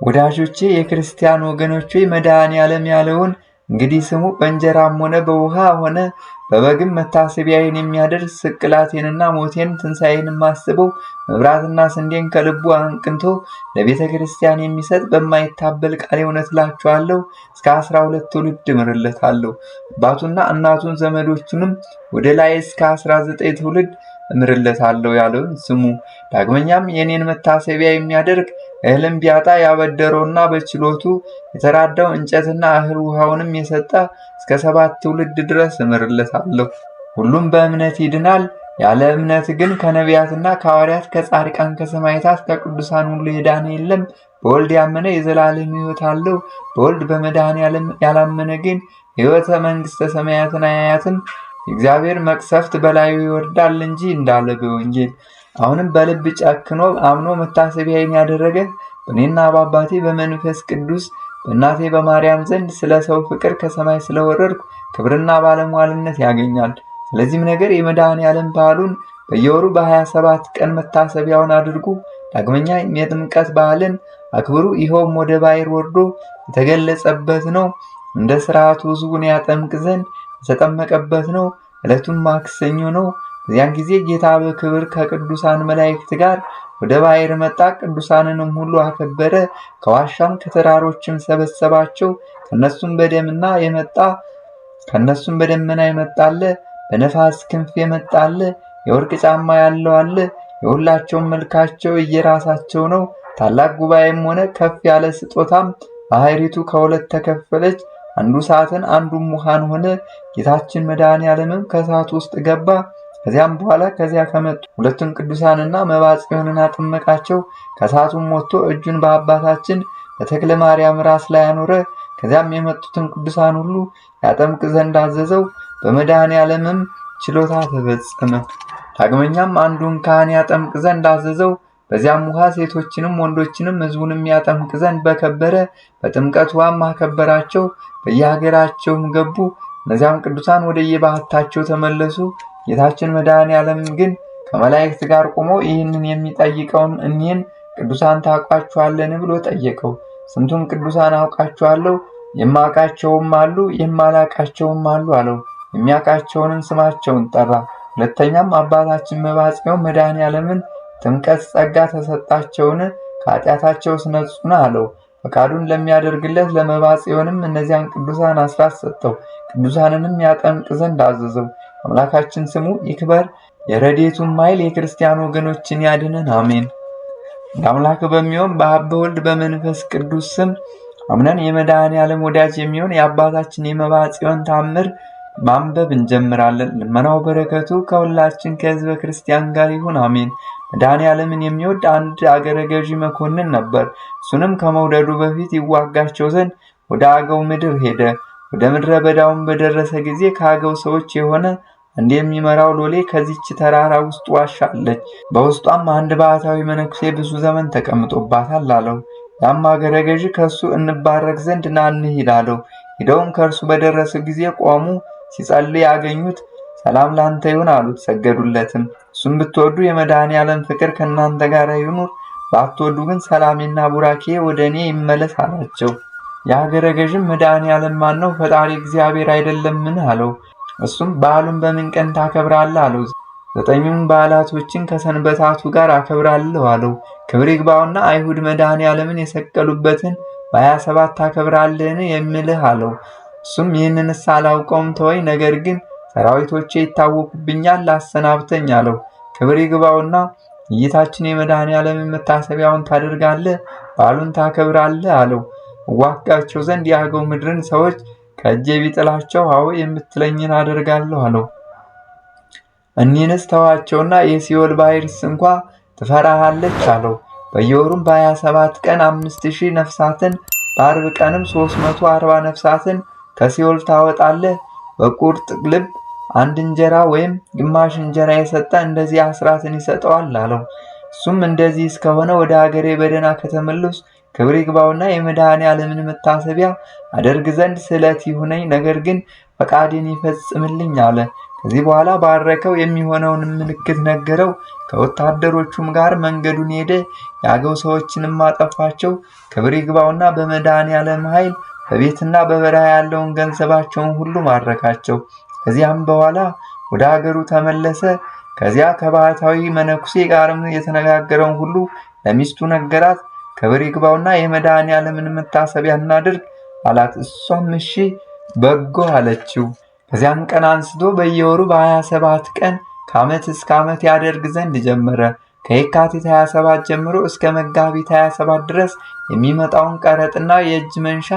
Speaker 2: ወዳጆቼ የክርስቲያን ወገኖቼ መድኃኔ ዓለም ያለውን እንግዲህ ስሙ። በእንጀራም ሆነ በውሃ ሆነ በበግም መታሰቢያዬን የሚያደርግ ስቅላቴንና ሞቴን ትንሣኤንም አስበው መብራትና ስንዴን ከልቡ አንቅንቶ ለቤተ ክርስቲያን የሚሰጥ በማይታበል ቃል እውነት እላችኋለሁ እስከ 12 ትውልድ እምርለታለሁ። አባቱና እናቱን ዘመዶቹንም ወደ ላይ እስከ 19 ትውልድ እምርለታለሁ ያለውን ስሙ። ዳግመኛም የኔን መታሰቢያ የሚያደርግ እህልም ቢያጣ ያበደረውና በችሎቱ የተራዳው እንጨትና እህል ውሃውንም የሰጠ እስከ 7 ትውልድ ድረስ እምርለታለሁ። ሁሉም በእምነት ይድናል። ያለ እምነት ግን ከነቢያትና ከሐዋርያት ከጻድቃን ከሰማዕታት ከቅዱሳን ሁሉ የዳነ የለም። በወልድ ያመነ የዘላለም ሕይወት አለው። በወልድ በመድኃኔ ዓለም ያላመነ ግን ሕይወተ መንግሥተ ሰማያትን አያያትም፣ የእግዚአብሔር መቅሰፍት በላዩ ይወርዳል እንጂ እንዳለ በወንጌል። አሁንም በልብ ጨክኖ አምኖ መታሰቢያዬን ያደረገ በእኔና በአባቴ በመንፈስ ቅዱስ በእናቴ በማርያም ዘንድ ስለ ሰው ፍቅር ከሰማይ ስለወረድኩ ክብርና ባለሟልነት ያገኛል። ስለዚህም ነገር የመድኃኔ ዓለም በዓሉን በየወሩ በ27 ቀን መታሰቢያውን አድርጉ። ዳግመኛ የጥምቀት በዓልን አክብሩ። ይኸውም ወደ ባሕር ወርዶ የተገለጸበት ነው። እንደ ሥርዓቱ ሕዝቡን ያጠምቅ ዘንድ የተጠመቀበት ነው። ዕለቱም ማክሰኞ ነው። በዚያን ጊዜ ጌታ በክብር ከቅዱሳን መላእክት ጋር ወደ ባሕር መጣ። ቅዱሳንንም ሁሉ አከበረ። ከዋሻም ከተራሮችም ሰበሰባቸው። ከነሱም በደመና የመጣ አለ፣ በነፋስ ክንፍ የመጣ አለ፣ የወርቅ ጫማ ያለው አለ። የሁላቸውም መልካቸው እየራሳቸው ነው። ታላቅ ጉባኤም ሆነ ከፍ ያለ ስጦታም። ባሕሪቱ ከሁለት ተከፈለች፣ አንዱ እሳትን አንዱም ውሃን ሆነ። ጌታችን መድኃኔ ዓለምም ከእሳቱ ውስጥ ገባ። ከዚያም በኋላ ከዚያ ከመጡ ሁለቱን ቅዱሳንና መብዓ ጽዮንን አጠመቃቸው። ከእሳቱም ወጥቶ እጁን በአባታችን በተክለ ማርያም ራስ ላይ አኖረ። ከዚያም የመጡትን ቅዱሳን ሁሉ ያጠምቅ ዘንድ አዘዘው። በመድኃኔ ዓለምም ችሎታ ተፈጸመ። ዳግመኛም አንዱን ካህን ያጠምቅ ዘንድ አዘዘው። በዚያም ውሃ ሴቶችንም ወንዶችንም ሕዝቡንም ያጠምቅ ዘንድ በከበረ በጥምቀት ውሃም አከበራቸው። በየሀገራቸውም ገቡ። እነዚያም ቅዱሳን ወደ የባህታቸው ተመለሱ። ጌታችን መድኃኔዓለም ግን ከመላእክት ጋር ቆሞ ይህንን የሚጠይቀውን እኒህን ቅዱሳን ታውቋቸዋለን ብሎ ጠየቀው። ስንቱን ቅዱሳን አውቃቸዋለሁ፣ የማውቃቸውም አሉ የማላውቃቸውም አሉ አለው። የሚያውቃቸውንም ስማቸውን ጠራ። ሁለተኛም አባታችን መባጽዮን መድኃኔዓለምን ጥምቀት ጸጋ ተሰጣቸውን ከኃጢአታቸው ነጹን አለው። ፈቃዱን ለሚያደርግለት ለመባጽዮንም እነዚያን ቅዱሳን አስራት ሰጠው። ቅዱሳንንም ያጠምቅ ዘንድ አዘዘው። አምላካችን ስሙ ይክበር። የረድኤቱም ኃይል የክርስቲያን ወገኖችን ያድነን፣ አሜን። ለአምላክ በሚሆን በአብ በወልድ በመንፈስ ቅዱስ ስም አምነን የመድኃኔዓለም ወዳጅ የሚሆን የአባታችን የመባጽዮን ታምር ማንበብ እንጀምራለን። ልመናው በረከቱ ከሁላችን ከሕዝበ ክርስቲያን ጋር ይሁን፣ አሜን። መድኃኔዓለምን የሚወድ አንድ አገረ ገዢ መኮንን ነበር። እሱንም ከመውደዱ በፊት ይዋጋቸው ዘንድ ወደ አገው ምድር ሄደ። ወደ ምድረ በዳውን በደረሰ ጊዜ ከአገው ሰዎች የሆነ አንድ የሚመራው ሎሌ ከዚች ተራራ ውስጥ ዋሻ አለች፣ በውስጧም አንድ ባህታዊ መነኩሴ ብዙ ዘመን ተቀምጦባታል አለው። ያም አገረ ገዢ ከእሱ እንባረክ ዘንድ ና እንሂድ አለው። ሂደውም ከእርሱ በደረሱ ጊዜ ቆሙ። ሲጸልይ ያገኙት። ሰላም ላንተ ይሁን አሉት፣ ሰገዱለትም። እሱም ብትወዱ የመድኃኔዓለም ፍቅር ከእናንተ ጋር ይኑር፣ ባትወዱ ግን ሰላሜና ቡራኬ ወደ እኔ ይመለስ አላቸው። የአገረ ገዥም መድኃኔዓለም ማን ነው? ፈጣሪ እግዚአብሔር አይደለምን? አለው። እሱም በዓሉን በምን ቀን ታከብራለህ? አለው። 9 በዓላቶችን ከሰንበታቱ ጋር አከብራለሁ አለው። ክብር ይግባውና አይሁድ መድኃኔዓለምን የሰቀሉበትን በ27 ታከብራለህን የምልህ አለው። እሱም ይህንንስ አላውቀውም፣ ተወኝ፣ ነገር ግን ሰራዊቶቼ ይታወቁብኛል፣ ላሰናብተኝ አለው። ክብር ይግባውና ጌታችን የመድኃኔዓለምን መታሰቢያውን ታደርጋለህ፣ በዓሉን ታከብራለህ አለው። እዋጋቸው ዘንድ የአገው ምድርን ሰዎች ከእጄ ቢጥላቸው አዎ የምትለኝን አደርጋለሁ አለው። እኒህንስ ተዋቸውና የሲኦል ባሕርስ እንኳ ትፈራሃለች አለው። በየወሩም በ27 ቀን 5000 ነፍሳትን በ40 ቀንም 340 ነፍሳትን ከሲኦል ታወጣለህ። በቁርጥ ልብ 1 እንጀራ ወይም ግማሽ እንጀራ የሰጠ እንደዚህ አስራትን ይሰጠዋል አለው። እሱም እንደዚህ እስከሆነ ወደ ሀገሬ በደህና ከተመለሱ ክብር ይግባውና የመድኃኔዓለምን መታሰቢያ አደርግ ዘንድ ስዕለት ይሁነኝ፣ ነገር ግን ፈቃዴን ይፈጽምልኝ አለ። ከዚህ በኋላ ባረከው፣ የሚሆነውን ምልክት ነገረው። ከወታደሮቹም ጋር መንገዱን ሄደ። የአገው ሰዎችንም አጠፋቸው። ክብር ይግባውና በመድኃኔዓለም ኃይል በቤትና በበረሃ ያለውን ገንዘባቸውን ሁሉ ማረካቸው። ከዚያም በኋላ ወደ አገሩ ተመለሰ። ከዚያ ከባህታዊ መነኩሴ ጋርም የተነጋገረውን ሁሉ ለሚስቱ ነገራት። ክብር ይግባውና የመድኃኔዓለምን መታሰቢያ እናድርግ አላት። እሷም እሺ በጎ አለችው። ከዚያም ቀን አንስቶ በየወሩ በ27 ቀን ከዓመት እስከ ዓመት ያደርግ ዘንድ ጀመረ። ከየካቲት 27 ጀምሮ እስከ መጋቢት 27 ድረስ የሚመጣውን ቀረጥና የእጅ መንሻ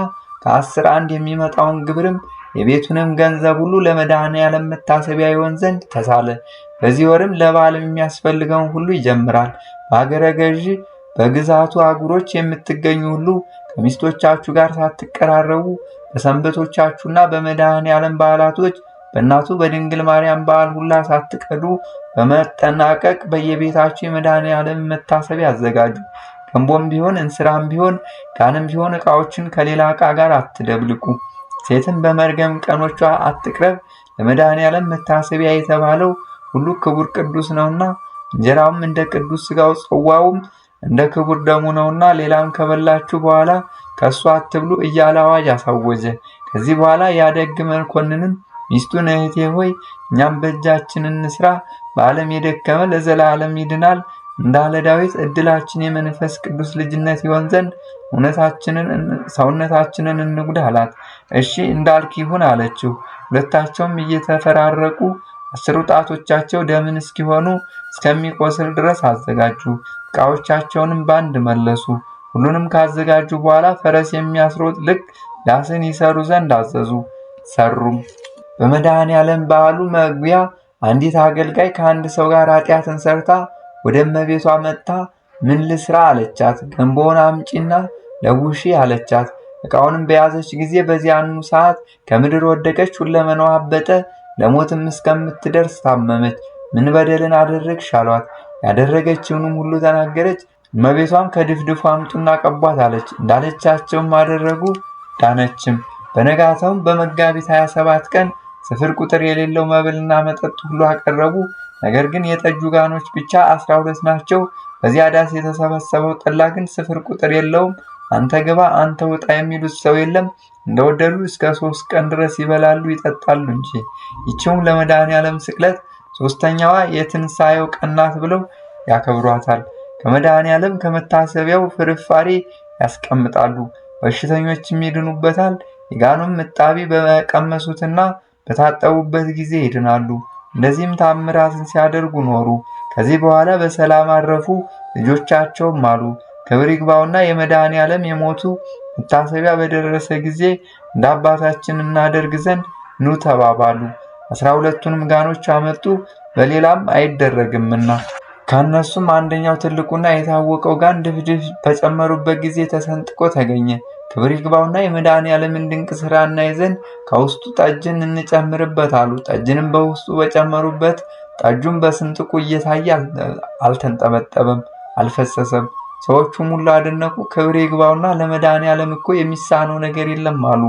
Speaker 2: ከ11 የሚመጣውን ግብርም የቤቱንም ገንዘብ ሁሉ ለመድኃኔዓለም መታሰቢያ ይሆን ዘንድ ተሳለ። በዚህ ወርም ለበዓል የሚያስፈልገውን ሁሉ ይጀምራል። በአገረ ገዢ በግዛቱ አገሮች የምትገኙ ሁሉ ከሚስቶቻችሁ ጋር ሳትቀራረቡ በሰንበቶቻችሁና በመድኃኔዓለም በዓላቶች በእናቱ በድንግል ማርያም በዓል ሁላ ሳትቀዱ በመጠናቀቅ በየቤታችሁ የመድኃኔዓለም መታሰቢያ አዘጋጁ። ገንቦም ቢሆን እንስራም ቢሆን ጋንም ቢሆን ዕቃዎችን ከሌላ ዕቃ ጋር አትደብልቁ። ሴትን በመርገም ቀኖቿ አትቅረብ። ለመድኃኔዓለም መታሰቢያ የተባለው ሁሉ ክቡር ቅዱስ ነውና እንጀራውም እንደ ቅዱስ ሥጋው ጽዋውም እንደ ክቡር ደሙ ነውና ሌላም ከበላችሁ በኋላ ከእሱ አትብሉ እያለ አዋጅ አሳወጀ። ከዚህ በኋላ ያደግ መኮንንም ሚስቱን እህቴ ሆይ እኛም በእጃችን እንስራ፣ በዓለም የደከመ ለዘላለም ይድናል እንዳለ ዳዊት ዕድላችን የመንፈስ ቅዱስ ልጅነት ይሆን ዘንድ ሰውነታችንን እንጉዳ አላት። እሺ እንዳልክ ይሁን አለችው። ሁለታቸውም እየተፈራረቁ 10 ጣቶቻቸው ደምን እስኪሆኑ እስከሚቆስል ድረስ አዘጋጁ። ዕቃዎቻቸውንም ባንድ መለሱ። ሁሉንም ካዘጋጁ በኋላ ፈረስ የሚያስሮጥ ልክ ዳስን ይሰሩ ዘንድ አዘዙ። ሰሩም። በመድኃኔዓለም በዓሉ መግቢያ አንዲት አገልጋይ ከአንድ ሰው ጋር ኃጢአትን ሰርታ ወደ እመቤቷ መጥታ ምን ልስራ አለቻት። ገንቦውን አምጪና ለውሺ አለቻት። ዕቃውንም በያዘች ጊዜ በዚያኑ ሰዓት ከምድር ወደቀች፣ ሁለመናዋ አበጠ፣ ለሞትም እስከምትደርስ ታመመች። ምን በደልን አደረግሽ አሏት። ያደረገችውንም ሁሉ ተናገረች። እመቤቷም ከድፍድፉ አምጡና ቀቧት አለች። እንዳለቻቸውም አደረጉ፣ ዳነችም። በነጋታውም በመጋቢት 27 ቀን ስፍር ቁጥር የሌለው መብልና መጠጥ ሁሉ አቀረቡ። ነገር ግን የጠጁ ጋኖች ብቻ 12 ናቸው። በዚያ ዳስ የተሰበሰበው ጠላ ግን ስፍር ቁጥር የለውም። አንተ ግባ አንተ ውጣ የሚሉት ሰው የለም። እንደወደዱ እስከ 3 ቀን ድረስ ይበላሉ ይጠጣሉ እንጂ። ይቺውም ለመድኃኔዓለም ስቅለት ሶስተኛዋ የትንሣኤው ቀን ናት ብለው ያከብሯታል። ከመድኃኔዓለም ከመታሰቢያው ፍርፋሪ ያስቀምጣሉ፣ በሽተኞችም ይድኑበታል። የጋኑም እጣቢ በቀመሱትና በታጠቡበት ጊዜ ይድናሉ። እንደዚህም ታምራትን ሲያደርጉ ኖሩ። ከዚህ በኋላ በሰላም አረፉ። ልጆቻቸውም አሉ፣ ክብር ይግባውና የመድኃኔዓለም የሞቱ መታሰቢያ በደረሰ ጊዜ እንደ አባታችን እናደርግ ዘንድ ኑ ተባባሉ። 12ቱንም ጋኖች አመጡ፣ በሌላም አይደረግምና። ከእነሱም አንደኛው ትልቁና የታወቀው ጋን ድፍድፍ በጨመሩበት ጊዜ ተሰንጥቆ ተገኘ። ክብር ይግባውና የመድኃኔዓለምን ድንቅ ሥራ እናይ ዘንድ ከውስጡ ጠጅን እንጨምርበት አሉ። ጠጅንም በውስጡ በጨመሩበት ጠጁም በስንጥቁ እየታየ አልተንጠበጠበም፣ አልፈሰሰም። ሰዎቹም ሁሉ አደነቁ። ክብር ይግባውና ለመድኃኔዓለም እኮ የሚሳነው ነገር የለም አሉ።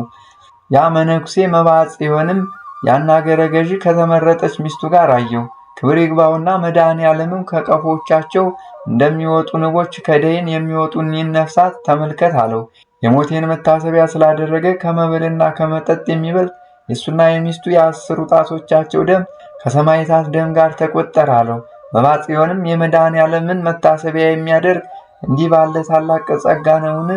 Speaker 2: ያ መነኩሴ መባጽዮንም ያን አገረ ገዢ ከተመረጠች ሚስቱ ጋር አየው። ክብር ይግባውና መድኃኔዓለምም ከቀፎቻቸው እንደሚወጡ ንቦች ከደይን የሚወጡ እኒህን ነፍሳት ተመልከት አለው። የሞቴን መታሰቢያ ስላደረገ ከመብልና ከመጠጥ የሚበልጥ የእሱና የሚስቱ የ10 ጣቶቻቸው ደም ከሰማዕታት ደም ጋር ተቆጠረ አለው። መባጽዮንም የመድኃኔዓለምን መታሰቢያ የሚያደርግ እንዲህ ባለ ታላቅ ጸጋ ነውን?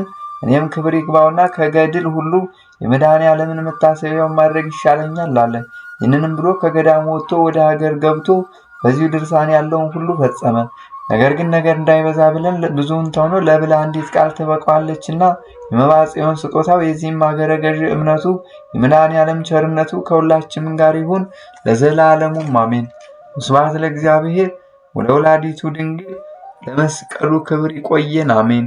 Speaker 2: እኔም ክብር ይግባውና ከገድል ሁሉ የመድኃኔዓለምን መታሰቢያውን ማድረግ ይሻለኛል አለ። ይህንንም ብሎ ከገዳሙ ወጥቶ ወደ ሀገር ገብቶ በዚሁ ድርሳን ያለውን ሁሉ ፈጸመ። ነገር እንዳይበዛ ብለን ብዙውን ተውኖ ለብላ አንዲት ቃል ትበቃዋለችና የመባጽዮን ስጦታው የዚህም ሀገረ ገዥ እምነቱ የመድኃኔዓለም ቸርነቱ ከሁላችንም ጋር ይሁን ለዘላለሙም አሜን። ስብሐት ለእግዚአብሔር ወለወላዲቱ ድንግል ለመስቀሉ ክብር። ይቆየን አሜን።